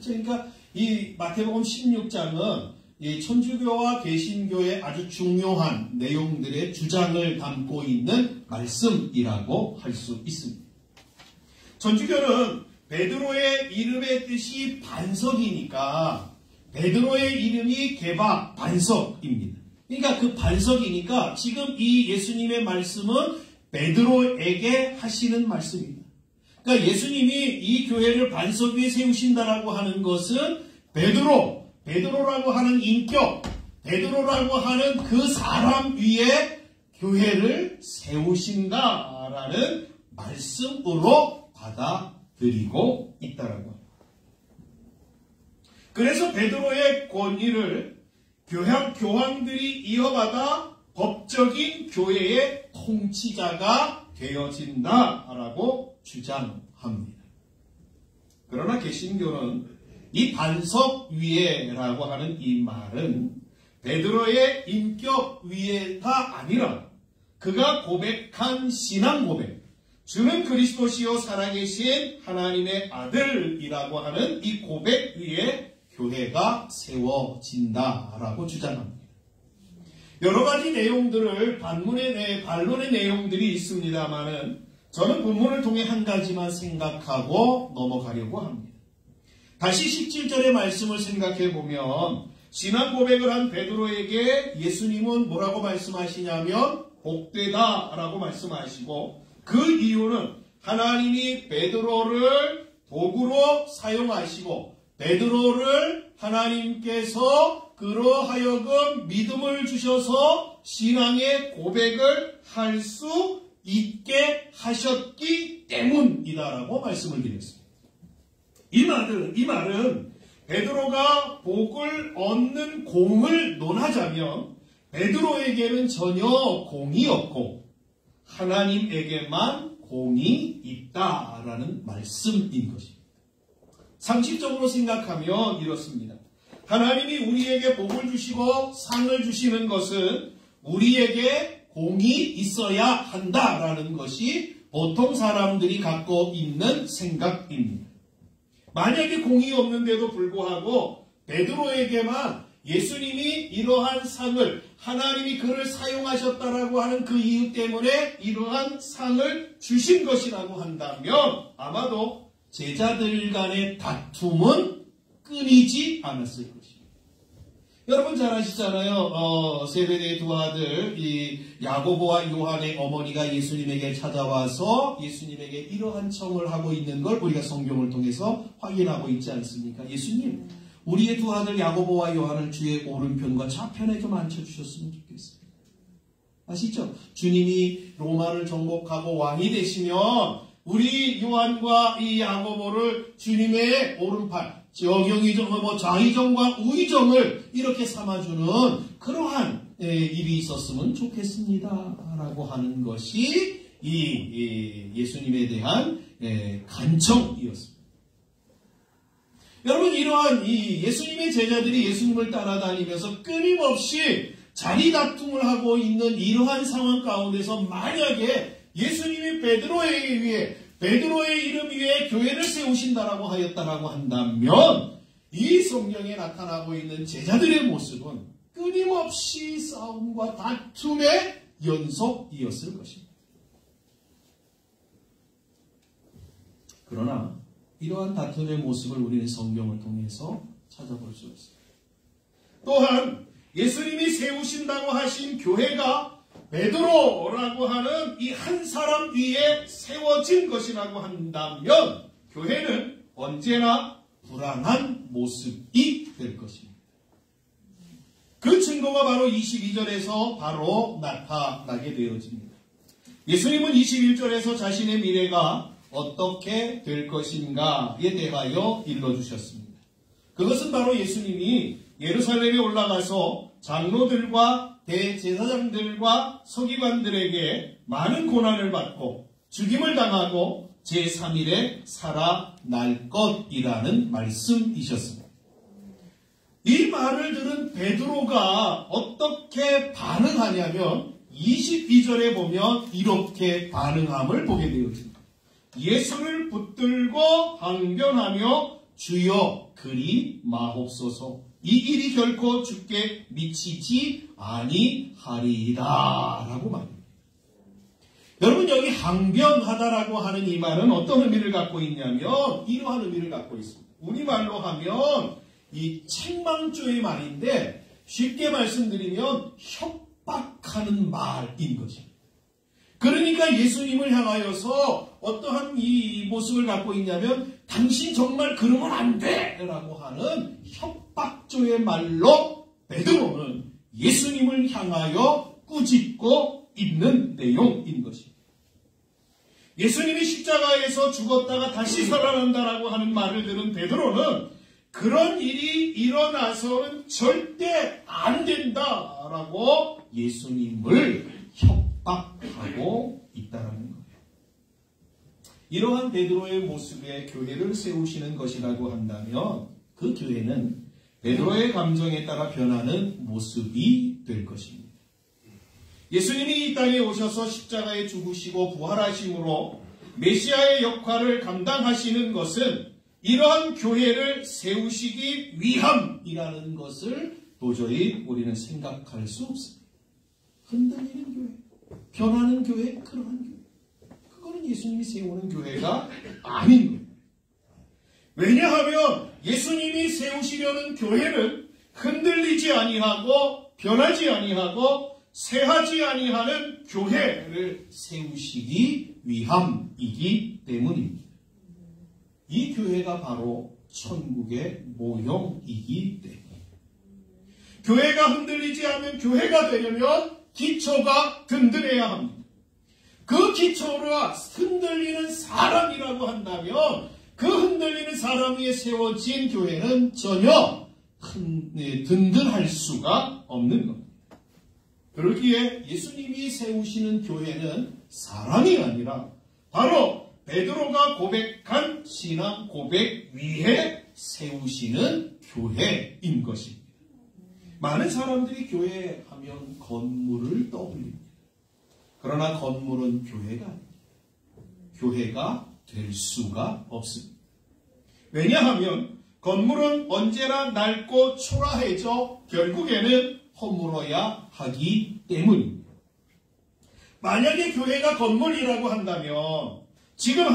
그러니까 이 마태복음 16장은 이 천주교와 개신교의 아주 중요한 내용들의 주장을 담고 있는 말씀이라고 할 수 있습니다. 천주교는 베드로의 이름의 뜻이 반석이니까 베드로의 이름이 게바 반석입니다. 그러니까 그 반석이니까 지금 이 예수님의 말씀은 베드로에게 하시는 말씀입니다. 그러니까 예수님이 이 교회를 반석 위에 세우신다라고 하는 것은 베드로라고 하는 인격, 베드로라고 하는 그 사람 위에 교회를 세우신다라는 말씀으로 받아들이고 있다라고 합니다. 그래서 베드로의 권위를 교황들이 이어받아 법적인 교회의 통치자가 되어진다라고 주장합니다. 그러나 개신교는 이 반석 위에라고 하는 이 말은 베드로의 인격 위에가 아니라 그가 고백한 신앙 고백, 주는 그리스도시요 살아계신 하나님의 아들이라고 하는 이 고백 위에 교회가 세워진다라고 주장합니다. 여러 가지 내용들을 반론의 내용들이 있습니다만은 저는 본문을 통해 한 가지만 생각하고 넘어가려고 합니다. 다시 17절의 말씀을 생각해 보면 신앙 고백을 한 베드로에게 예수님은 뭐라고 말씀하시냐면 복되다라고 말씀하시고, 그 이유는 하나님이 베드로를 도구로 사용하시고 베드로를 하나님께서 그로 하여금 믿음을 주셔서 신앙의 고백을 할 수 있게 하셨기 때문이다라고 말씀을 드렸습니다. 이 말은 베드로가 복을 얻는 공을 논하자면 베드로에게는 전혀 공이 없고 하나님에게만 공이 있다라는 말씀인 것입니다. 상식적으로 생각하면 이렇습니다. 하나님이 우리에게 복을 주시고 상을 주시는 것은 우리에게 공이 있어야 한다라는 것이 보통 사람들이 갖고 있는 생각입니다. 만약에 공이 없는데도 불구하고 베드로에게만 예수님이 이러한 상을, 하나님이 그를 사용하셨다라고 하는 그 이유 때문에 이러한 상을 주신 것이라고 한다면 아마도 제자들 간의 다툼은 끊이지 않았을 것입니다. 여러분 잘 아시잖아요. 세베대의 두 아들 이 야고보와 요한의 어머니가 예수님에게 찾아와서 예수님에게 이러한 청을 하고 있는 걸 우리가 성경을 통해서 확인하고 있지 않습니까? 예수님, 우리의 두 아들 야고보와 요한을 주의 오른편과 좌편에 좀 앉혀주셨으면 좋겠습니다. 아시죠? 주님이 로마를 정복하고 왕이 되시면 우리 요한과 이 야고보를 주님의 오른팔, 좌의정과 우의정을 이렇게 삼아주는 그러한 일이 있었으면 좋겠습니다. 라고 하는 것이 이 예수님에 대한 간청이었습니다. 여러분, 이러한 이 예수님의 제자들이 예수님을 따라다니면서 끊임없이 자리 다툼을 하고 있는 이러한 상황 가운데서 만약에 예수님이 베드로의 이름 위에 교회를 세우신다라고 하였다라고 한다면 이 성경에 나타나고 있는 제자들의 모습은 끊임없이 싸움과 다툼의 연속이었을 것입니다. 그러나 이러한 다툼의 모습을 우리는 성경을 통해서 찾아볼 수 있습니다. 또한 예수님이 세우신다고 하신 교회가 베드로라고 하는 이 한 사람 위에 세워진 것이라고 한다면 교회는 언제나 불안한 모습이 될 것입니다. 그 증거가 바로 22절에서 바로 나타나게 되어집니다. 예수님은 21절에서 자신의 미래가 어떻게 될 것인가에 대하여 일러주셨습니다. 그것은 바로 예수님이 예루살렘에 올라가서 장로들과 대제사장들과 서기관들에게 많은 고난을 받고 죽임을 당하고 제3일에 살아날 것이라는 말씀이셨습니다. 이 말을 들은 베드로가 어떻게 반응하냐면 22절에 보면 이렇게 반응함을 보게 되어집니다. 예수를 붙들고 항변하며 주여 그리 마옵소서, 이 일이 결코 주께 미치지 아니하리이다 라고 말합니다. 여러분, 여기 항변하다라고 하는 이 말은 어떤 의미를 갖고 있냐면 이러한 의미를 갖고 있습니다. 우리말로 하면 이 책망조의 말인데 쉽게 말씀드리면 협박하는 말인 것입니다. 그러니까 예수님을 향하여서 어떠한 이 모습을 갖고 있냐면 당신 정말 그러면 안 돼! 라고 하는 협박조의 말로 베드로는 예수님을 향하여 꾸짖고 있는 내용인 것입니다. 예수님이 십자가에서 죽었다가 다시 살아난다라고 하는 말을 들은 베드로는 그런 일이 일어나서는 절대 안 된다라고 예수님을 협박하고 있다는 거예요. 이러한 베드로의 모습에 교회를 세우시는 것이라고 한다면 그 교회는 베드로의 감정에 따라 변하는 모습이 될 것입니다. 예수님이 이 땅에 오셔서 십자가에 죽으시고 부활하심으로 메시아의 역할을 감당하시는 것은 이러한 교회를 세우시기 위함이라는 것을 도저히 우리는 생각할 수 없습니다. 흔들리는 교회, 변하는 교회, 그러한 교회, 그거는 예수님이 세우는 교회가 아닌 거예요. 왜냐하면 예수님이 세우시려는 교회는 흔들리지 아니하고 변하지 아니하고 쇠하지 아니하는 교회를 세우시기 위함이기 때문입니다. 이 교회가 바로 천국의 모형이기 때문입니다. 교회가 흔들리지 않는 교회가 되려면 기초가 든든해야 합니다. 그 기초가 흔들리는 사람이라고 한다면 그 흔들리는 사람 위에 세워진 교회는 전혀 든든할 수가 없는 겁니다. 그러기에 예수님이 세우시는 교회는 사람이 아니라 바로 베드로가 고백한 신앙 고백 위에 세우시는 교회인 것입니다. 많은 사람들이 교회 하면 건물을 떠올립니다. 그러나 건물은 교회가 아닙니다. 교회가 될 수가 없습니다. 왜냐하면 건물은 언제나 낡고 초라해져 결국에는 허물어야 하기 때문입니다. 만약에 교회가 건물이라고 한다면 지금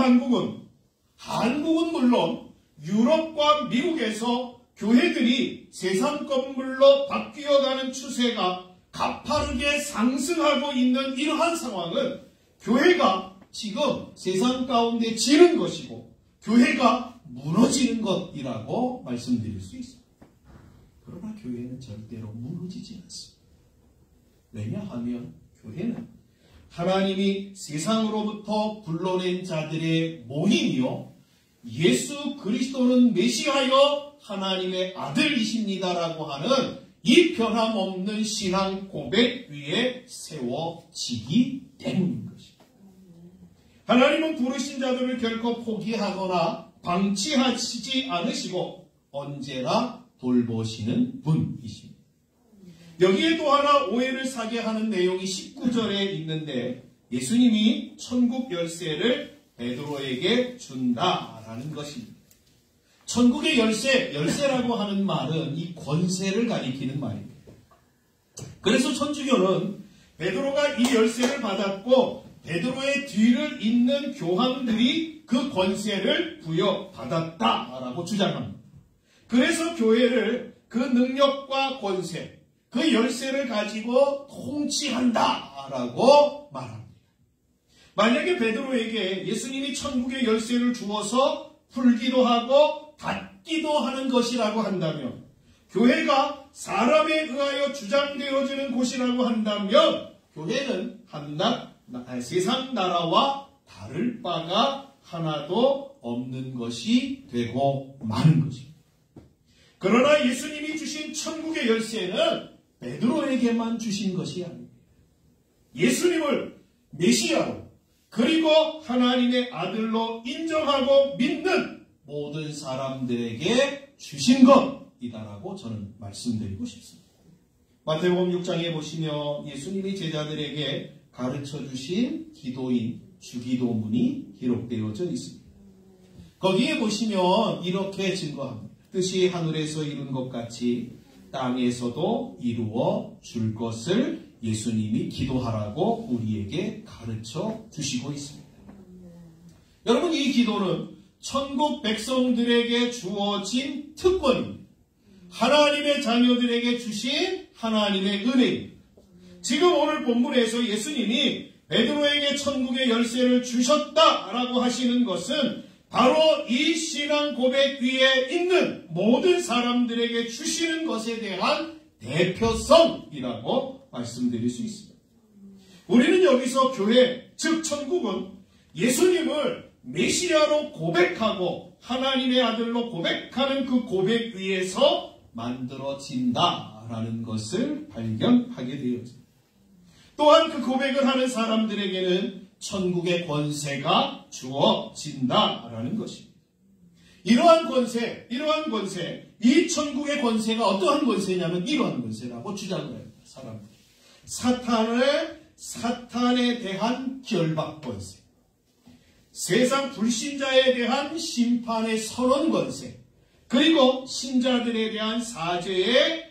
한국은 물론 유럽과 미국에서 교회들이 세상 건물로 바뀌어가는 추세가 가파르게 상승하고 있는 이러한 상황은 교회가 지금 세상 가운데 지는 것이고 교회가 무너지는 것이라고 말씀드릴 수 있습니다. 그러나 교회는 절대로 무너지지 않습니다. 왜냐하면 교회는 하나님이 세상으로부터 불러낸 자들의 모임이요, 예수 그리스도는 메시아여 하나님의 아들이십니다라고 하는 이 변함없는 신앙 고백 위에 세워지기 때문인 것입니다. 하나님은 부르신 자들을 결코 포기하거나 방치하시지 않으시고 언제나 돌보시는 분이십니다. 여기에 또 하나 오해를 사게 하는 내용이 19절에 있는데, 예수님이 천국 열쇠를 베드로에게 준다라는 것입니다. 천국의 열쇠라고 하는 말은 이 권세를 가리키는 말입니다. 그래서 천주교는 베드로가 이 열쇠를 받았고 베드로의 뒤를 잇는 교황들이 그 권세를 부여받았다라고 주장합니다. 그래서 교회를 그 능력과 권세, 그 열쇠를 가지고 통치한다라고 말합니다. 만약에 베드로에게 예수님이 천국의 열쇠를 주어서 풀기도 하고 닫기도 하는 것이라고 한다면, 교회가 사람에 의하여 주장되어지는 곳이라고 한다면, 교회는 세상 나라와 다를 바가 하나도 없는 것이 되고 마는 것입니다. 그러나 예수님이 주신 천국의 열쇠는 베드로에게만 주신 것이 아닙니다. 예수님을 메시아로 그리고 하나님의 아들로 인정하고 믿는 모든 사람들에게 주신 것이다라고 저는 말씀드리고 싶습니다. 마태복음 6장에 보시면 예수님이 제자들에게 가르쳐 주신 기도인 주기도문이 기록되어져 있습니다. 거기에 보시면 이렇게 증거합니다. 뜻이 하늘에서 이룬 것 같이 땅에서도 이루어 줄 것을 예수님이 기도하라고 우리에게 가르쳐 주시고 있습니다. 여러분, 이 기도는 천국 백성들에게 주어진 특권입니다. 하나님의 자녀들에게 주신 하나님의 은혜입니다. 지금 오늘 본문에서 예수님이 베드로에게 천국의 열쇠를 주셨다라고 하시는 것은 바로 이 신앙 고백 위에 있는 모든 사람들에게 주시는 것에 대한 대표성이라고 말씀드릴 수 있습니다. 우리는 여기서 교회, 즉 천국은 예수님을 메시아로 고백하고 하나님의 아들로 고백하는 그 고백 위에서 만들어진다라는 것을 발견하게 되었습니다. 또한 그 고백을 하는 사람들에게는 천국의 권세가 주어진다라는 것입니다. 이러한 권세, 이 천국의 권세가 어떠한 권세냐면 이러한 권세라고 주장을 합니다. 사람들이. 사탄에 대한 결박 권세, 세상 불신자에 대한 심판의 선언 권세, 그리고 신자들에 대한 사죄의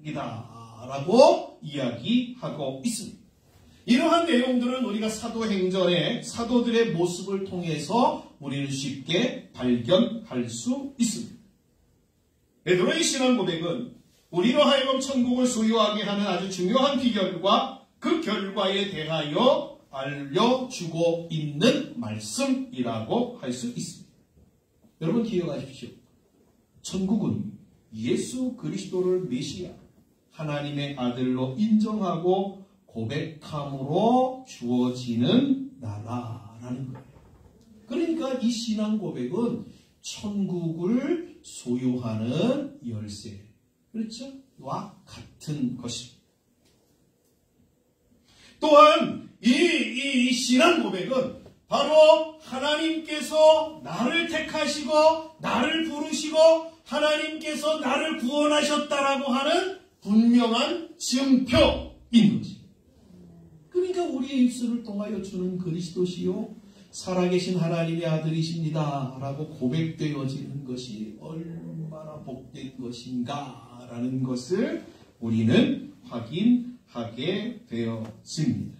약속이다라고 이야기하고 있습니다. 이러한 내용들은 우리가 사도행전의 사도들의 모습을 통해서 우리는 쉽게 발견할 수 있습니다. 베드로의 신앙 고백은 우리로 하여금 천국을 소유하게 하는 아주 중요한 비결과 그 결과에 대하여 알려주고 있는 말씀이라고 할 수 있습니다. 여러분 기억하십시오. 천국은 예수 그리스도를 메시아, 하나님의 아들로 인정하고 고백함으로 주어지는 나라라는 거예요. 그러니까 이 신앙 고백은 천국을 소유하는 열쇠, 그렇죠? 와 같은 것입니다. 또한 이 신앙 고백은 바로 하나님께서 나를 택하시고 나를 부르시고 하나님께서 나를 구원하셨다라고 하는 분명한 증표인 것입니다. 그러니까 우리의 입술을 통하여 주는 그리스도시요 살아계신 하나님의 아들이십니다 라고 고백되어지는 것이 얼마나 복된 것인가 라는 것을 우리는 확인하게 되어집니다.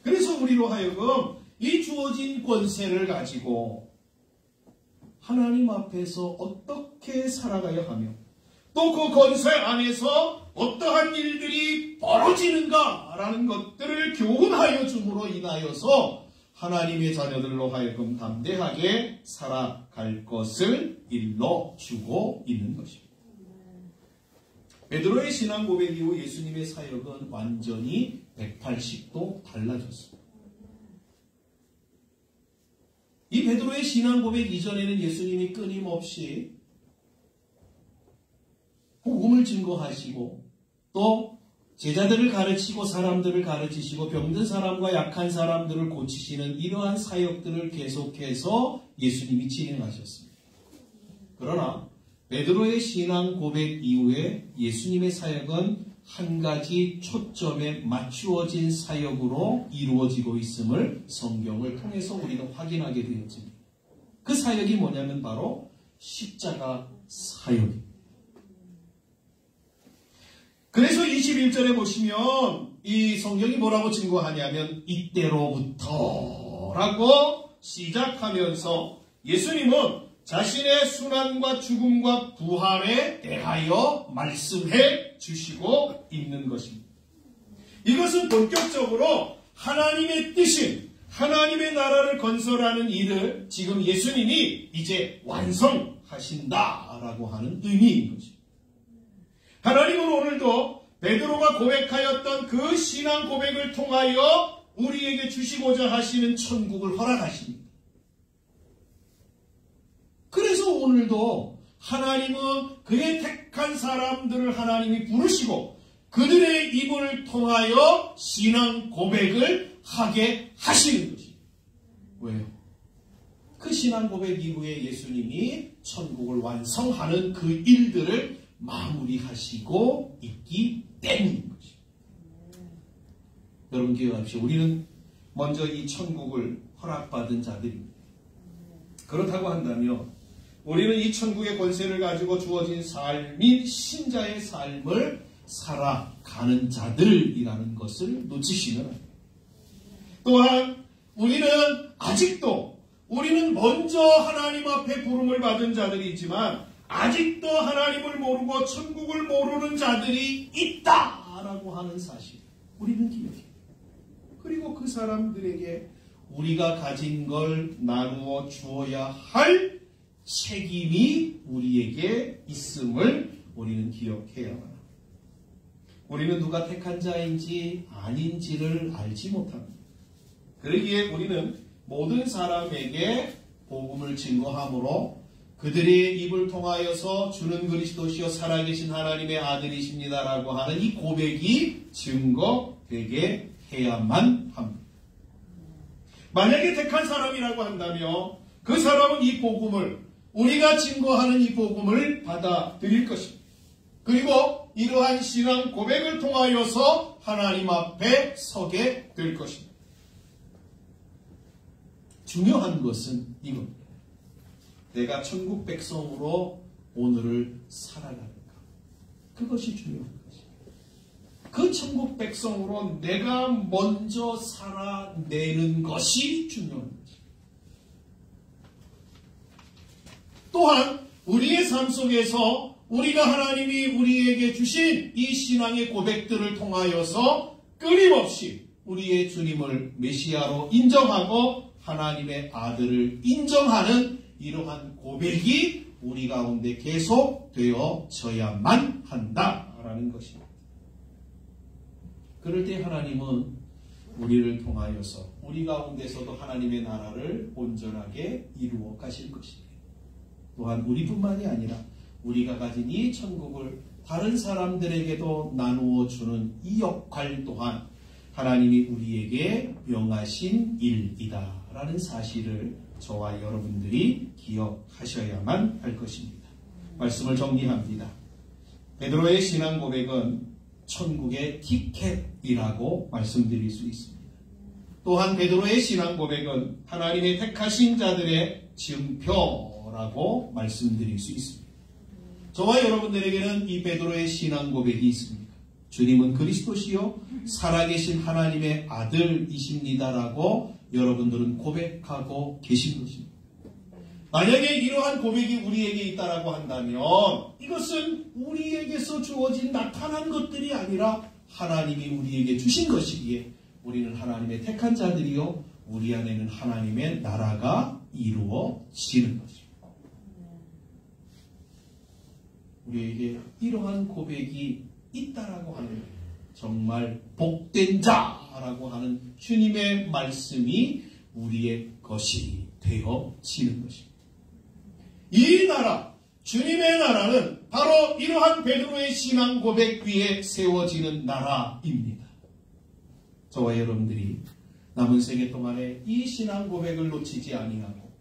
그래서 우리로 하여금 이 주어진 권세를 가지고 하나님 앞에서 어떻게 살아가야 하며 또 그 권세 안에서 어떠한 일들이 벌어지는가라는 것들을 교훈하여 줌으로 인하여서 하나님의 자녀들로 하여금 담대하게 살아갈 것을 일러주고 있는 것입니다. 베드로의 신앙 고백 이후 예수님의 사역은 완전히 180도 달라졌습니다. 이 베드로의 신앙 고백 이전에는 예수님이 끊임없이 복음을 증거하시고 또 제자들을 가르치고 사람들을 가르치시고 병든 사람과 약한 사람들을 고치시는 이러한 사역들을 계속해서 예수님이 진행하셨습니다. 그러나 베드로의 신앙 고백 이후에 예수님의 사역은 한 가지 초점에 맞추어진 사역으로 이루어지고 있음을 성경을 통해서 우리는 확인하게 되었습니다. 그 사역이 뭐냐면 바로 십자가 사역입니다. 그래서 21절에 보시면 이 성경이 뭐라고 증거하냐면 이때로부터라고 시작하면서 예수님은 자신의 순환과 죽음과 부활에 대하여 말씀해 주시고 있는 것입니다. 이것은 본격적으로 하나님의 뜻인 하나님의 나라를 건설하는 일을 지금 예수님이 이제 완성하신다라고 하는 의미인 것입니다. 하나님은 오늘도 베드로가 고백하였던 그 신앙 고백을 통하여 우리에게 주시고자 하시는 천국을 허락하십니다. 그래서 오늘도 하나님은 그의 택한 사람들을 하나님이 부르시고 그들의 입을 통하여 신앙 고백을 하게 하시는 것입니다. 왜요? 그 신앙 고백 이후에 예수님이 천국을 완성하는 그 일들을 마무리하시고 있기 때문인 것입니다. 여러분 기억하십시오. 우리는 먼저 이 천국을 허락받은 자들입니다. 그렇다고 한다면 우리는 이 천국의 권세를 가지고 주어진 삶인 신자의 삶을 살아가는 자들이라는 것을 놓치시면 안 돼요. 또한 우리는 아직도 우리는 먼저 하나님 앞에 부름을 받은 자들이지만 아직도 하나님을 모르고 천국을 모르는 자들이 있다라고 하는 사실 우리는 기억해요. 그리고 그 사람들에게 우리가 가진 걸 나누어 주어야 할 책임이 우리에게 있음을 우리는 기억해야만 합니다. 우리는 누가 택한 자인지 아닌지를 알지 못합니다. 그러기에 우리는 모든 사람에게 복음을 증거함으로 그들의 입을 통하여서 주는 그리스도시요 살아계신 하나님의 아들이십니다라고 하는 이 고백이 증거되게 해야만 합니다. 만약에 택한 사람이라고 한다면 그 사람은 이 복음을 우리가 증거하는 이 복음을 받아들일 것입니다. 그리고 이러한 신앙 고백을 통하여서 하나님 앞에 서게 될 것입니다. 중요한 것은 이겁니다. 내가 천국 백성으로 오늘을 살아가는가. 그것이 중요한 것입니다. 그 천국 백성으로 내가 먼저 살아내는 것이 중요한 것입니다. 또한 우리의 삶 속에서 우리가 하나님이 우리에게 주신 이 신앙의 고백들을 통하여서 끊임없이 우리의 주님을 메시아로 인정하고 하나님의 아들을 인정하는 이러한 고백이 우리 가운데 계속 되어져야만 한다라는 것입니다. 그럴 때 하나님은 우리를 통하여서 우리 가운데서도 하나님의 나라를 온전하게 이루어 가실 것입니다. 또한 우리뿐만이 아니라 우리가 가진 이 천국을 다른 사람들에게도 나누어 주는 이 역할 또한 하나님이 우리에게 명하신 일이다라는 사실을 저와 여러분들이 기억하셔야만 할 것입니다. 말씀을 정리합니다. 베드로의 신앙 고백은 천국의 티켓이라고 말씀드릴 수 있습니다. 또한 베드로의 신앙 고백은 하나님의 택하신 자들의 증표라고 말씀드릴 수 있습니다. 저와 여러분들에게는 이 베드로의 신앙 고백이 있습니다. 주님은 그리스도시요 살아계신 하나님의 아들이십니다라고 여러분들은 고백하고 계신 것입니다. 만약에 이러한 고백이 우리에게 있다라고 한다면 이것은 우리에게서 주어진 나타난 것들이 아니라 하나님이 우리에게 주신 것이기에 우리는 하나님의 택한 자들이요 우리 안에는 하나님의 나라가 이루어지는 것입니다. 우리에게 이러한 고백이 있다라고 하는 거예요. 정말 복된 자라고 하는 주님의 말씀이 우리의 것이 되어지는 것입니다. 이 나라, 주님의 나라는 바로 이러한 베드로의 신앙 고백 위에 세워지는 나라입니다. 저와 여러분들이 남은 생애 동안에 이 신앙 고백을 놓치지 아니하고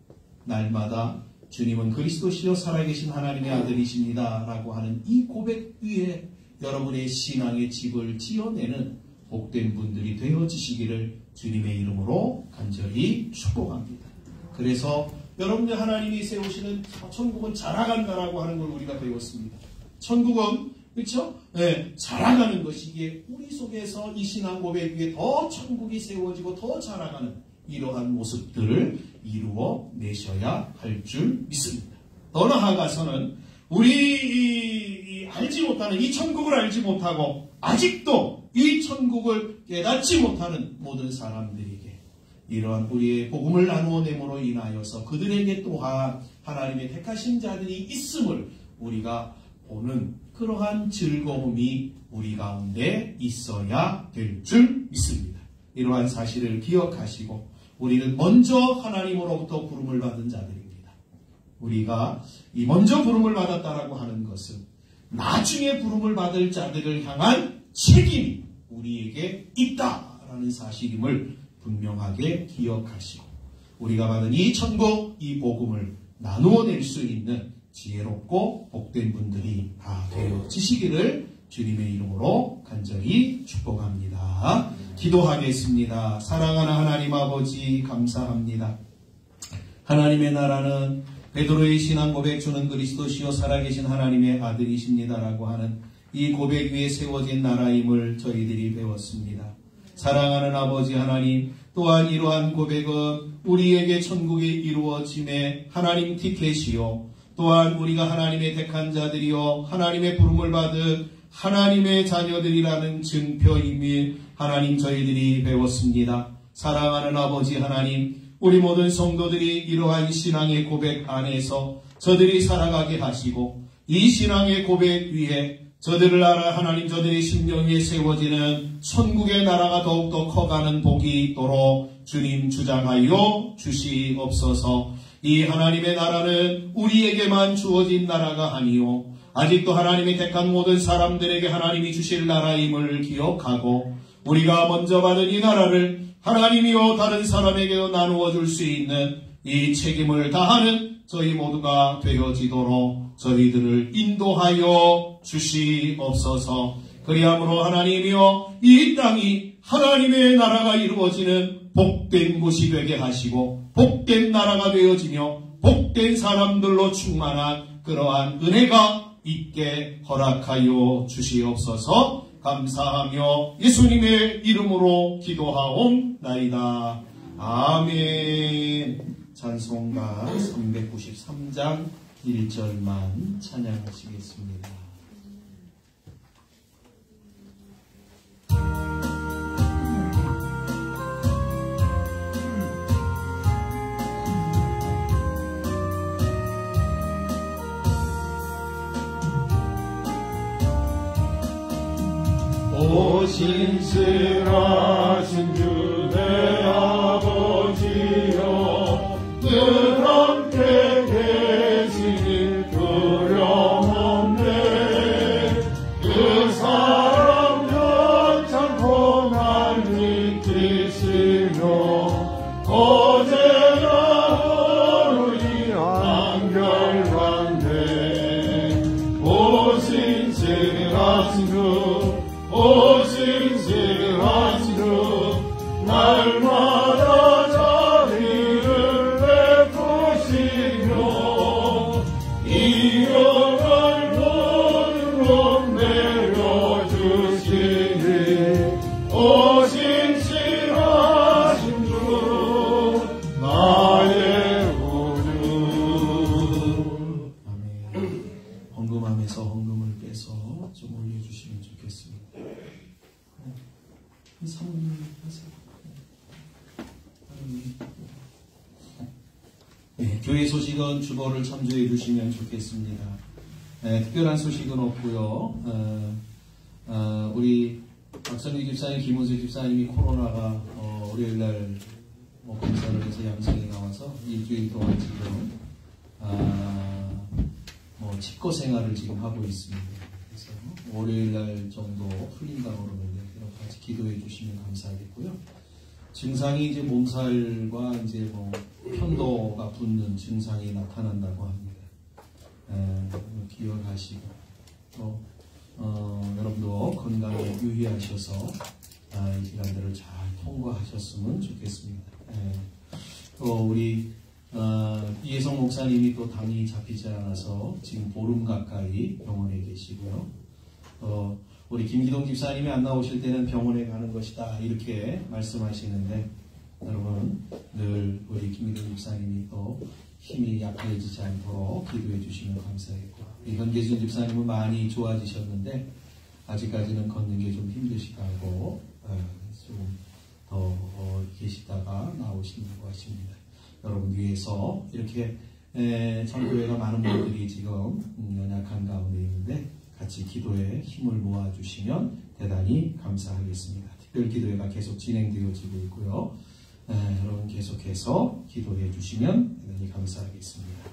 날마다 주님은 그리스도시요 살아계신 하나님의 아들이십니다 라고 하는 이 고백 위에 여러분의 신앙의 집을 지어내는 복된 분들이 되어지시기를 주님의 이름으로 간절히 축복합니다. 그래서 여러분들 하나님이 세우시는 천국은 자라간다라고 하는 걸 우리가 배웠습니다. 천국은 그렇죠? 네, 자라가는 것이기에 우리 속에서 이 신앙 고백 위에 더 천국이 세워지고 더 자라가는 이러한 모습들을 이루어 내셔야 할 줄 믿습니다. 더 나아가서는 우리 알지 못하는 이 천국을 알지 못하고 아직도 이 천국을 깨닫지 못하는 모든 사람들에게 이러한 우리의 복음을 나누어 내므로 인하여서 그들에게 또한 하나님의 택하신 자들이 있음을 우리가 보는 그러한 즐거움이 우리 가운데 있어야 될 줄 믿습니다. 이러한 사실을 기억하시고 우리는 먼저 하나님으로부터 부름을 받은 자들입니다. 우리가 이 먼저 부름을 받았다라고 하는 것은 나중에 부름을 받을 자들을 향한 책임이 우리에게 있다라는 사실임을 분명하게 기억하시고 우리가 받은 이 천국, 이 복음을 나누어 낼 수 있는 지혜롭고 복된 분들이 다 되어지시기를 주님의 이름으로 간절히 축복합니다. 기도하겠습니다. 사랑하는 하나님 아버지 감사합니다. 하나님의 나라는 베드로의 신앙 고백 주는 그리스도시요 살아계신 하나님의 아들이십니다라고 하는 이 고백 위에 세워진 나라임을 저희들이 배웠습니다. 사랑하는 아버지 하나님, 또한 이러한 고백은 우리에게 천국이 이루어짐에 하나님 티켓이요 또한 우리가 하나님의 택한 자들이요 하나님의 부름을 받은 하나님의 자녀들이라는 증표임을 하나님 저희들이 배웠습니다. 사랑하는 아버지 하나님, 우리 모든 성도들이 이러한 신앙의 고백 안에서 저들이 살아가게 하시고 이 신앙의 고백 위에 저들을 알아 하나님 저들의 심령 위에 세워지는 천국의 나라가 더욱더 커가는 복이 있도록 주님 주장하여 주시옵소서. 이 하나님의 나라는 우리에게만 주어진 나라가 아니요 아직도 하나님이 택한 모든 사람들에게 하나님이 주실 나라임을 기억하고 우리가 먼저 받은 이 나라를 하나님이요 다른 사람에게도 나누어 줄 수 있는 이 책임을 다하는 저희 모두가 되어지도록 저희들을 인도하여 주시옵소서. 그리함으로 하나님이여 이 땅이 하나님의 나라가 이루어지는 복된 곳이 되게 하시고 복된 나라가 되어지며 복된 사람들로 충만한 그러한 은혜가 있게 허락하여 주시옵소서. 감사하며 예수님의 이름으로 기도하옵나이다. 아멘. 찬송가 393장 1절만 찬양하시겠습니다. 오신실하신 주 내 아버지여 늘 함께 계시니 두려움없네. 그 사랑 변찮고 날 지키시며 어제나 오늘이 한결같네. 오신실하신 주 오신실하신 주 날마다 자비를 베푸시며 이어갈 모든 것 내려주시니 오신실하신 주 나의 구주. 아멘. 헌금함에서 헌금을 빼서 좀 올려주시면 좋겠습니다. 네, 교회 소식은 주보를 참조해 주시면 좋겠습니다. 특별한 소식은 없고요. 우리 박선희 집사님, 김은수 집사님이 코로나가 월요일날 검사를 해서 양성이 나와서 일주일 동안 지금 치과 생활을 지금 하고 있습니다. 그래서 월요일날 정도 풀린다고 그러는데 같이 기도해 주시면 감사하겠고요. 증상이 이제 몸살과 이제 편도가 붓는 증상이 나타난다고 합니다. 기억하시고 또 여러분도 건강에 유의하셔서 이 시간들을 잘 통과하셨으면 좋겠습니다. 또 우리 이혜성 목사님이 또 당이 잡히지 않아서 지금 보름 가까이 병원에 계시고요. 우리 김기동 집사님이 안 나오실 때는 병원에 가는 것이다 이렇게 말씀하시는데 여러분 늘 우리 김기동 집사님이 또 힘이 약해지지 않도록 기도해 주시면 감사하겠고 우리 현계준 집사님은 많이 좋아지셨는데 아직까지는 걷는 게 좀 힘드시다고 좀 더 계시다가 나오신다고 하십니다. 여러분 위해서 이렇게 전교회가 많은 분들이 지금 연약한 가운데 있는데 같이 기도에 힘을 모아주시면 대단히 감사하겠습니다. 특별기도회가 계속 진행되어지고 있고요. 여러분 계속해서 기도해 주시면 대단히 감사하겠습니다.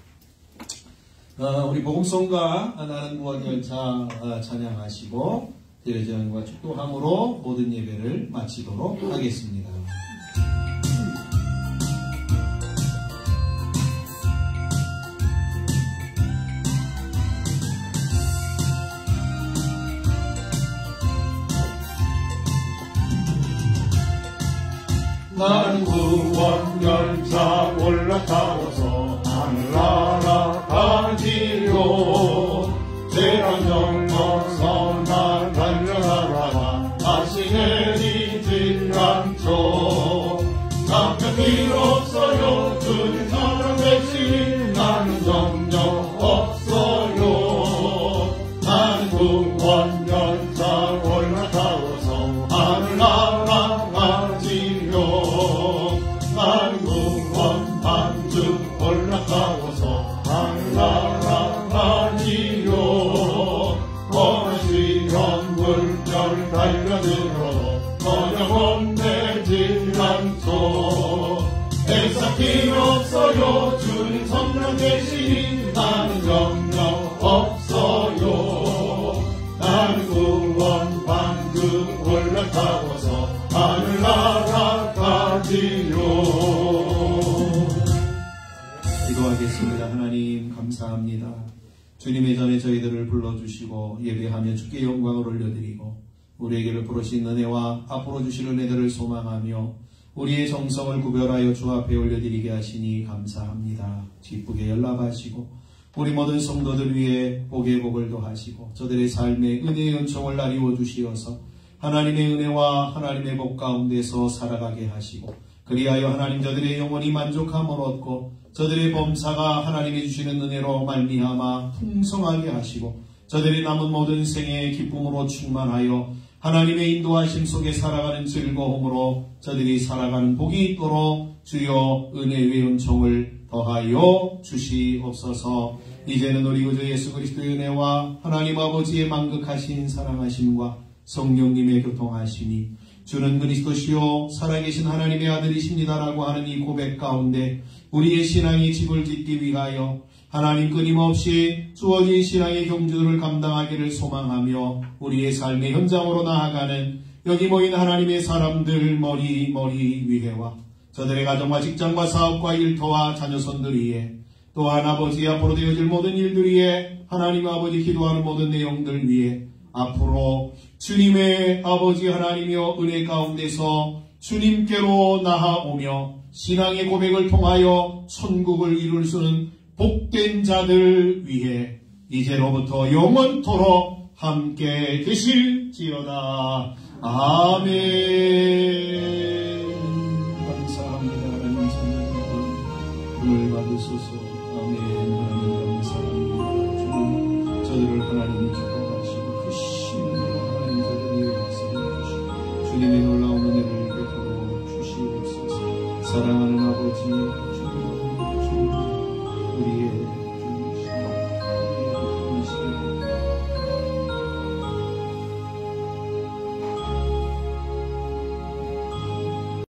우리 복음송가 나는 무한열차 찬양하시고 대제전과 축도함으로 모든 예배를 마치도록 하겠습니다. 나는 구원열차 올라타고서 하늘 날아가지요. 죄란 영광서 날 달려나가라 다시 내리질 않죠. 남편 필요 없어요. 주님 사랑 대신 나는 염려 없어요. 나는 구원열차 올라타고서 하늘 날아가지요. 나는 구원 반죽 올라타고서 하늘 날아가지요. 어느 시험 물결 달려들어도 전혀 혼내질 않죠. 애써 필요 없어요. 주님 성령 계시니 나는 염려 없어요. 나는 구원 반죽 올라타고서 하늘 날아가지요. 기도하겠습니다. 하나님 감사합니다. 주님의 전에 저희들을 불러주시고 예배하며 주께 영광을 올려드리고 우리에게를 부르신 은혜와 앞으로 주실 은혜들을 소망하며 우리의 정성을 구별하여 주 앞에 올려드리게 하시니 감사합니다. 기쁘게 연락하시고 우리 모든 성도들 위해 복의 복을 더하시고 저들의 삶에 은혜의 은총을 나리워 주시어서 하나님의 은혜와 하나님의 복 가운데서 살아가게 하시고 그리하여 하나님 저들의 영혼이 만족함을 얻고 저들의 범사가 하나님이 주시는 은혜로 말미암아 풍성하게 하시고 저들의 남은 모든 생애의 기쁨으로 충만하여 하나님의 인도하심 속에 살아가는 즐거움으로 저들이 살아가는 복이 있도록 주여 은혜의 은총을 더하여 주시옵소서. 이제는 우리 구주 예수 그리스도의 은혜와 하나님 아버지의 만극하신 사랑하심과 성령님의 교통하심이 주는 그리스도시요 살아계신 하나님의 아들이십니다라고 하는 이 고백 가운데 우리의 신앙이 집을 짓기 위하여 하나님 끊임없이 주어진 신앙의 경주를 감당하기를 소망하며 우리의 삶의 현장으로 나아가는 여기 모인 하나님의 사람들 머리 위에와 저들의 가정과 직장과 사업과 일터와 자녀손들 위에 또한 아버지 앞으로 되어질 모든 일들 위에 하나님 아버지 기도하는 모든 내용들 위에 앞으로 주님의 아버지 하나님이여 은혜 가운데서 주님께로 나아오며 신앙의 고백을 통하여 천국을 이룰 수 있는 복된 자들 위해 이제로부터 영원토록 함께 계실지어다. 아멘. 감사합니다. 하나님 성령님 은을 받으소서. 아멘. 하나님 감사합니다. 주님 저들을 하나님이 축복하시고 그 신으로 하나님 저들을 역사해 주시고 주님의 놀라운 은혜를 베풀어 주시옵소서. 사랑하는 아버지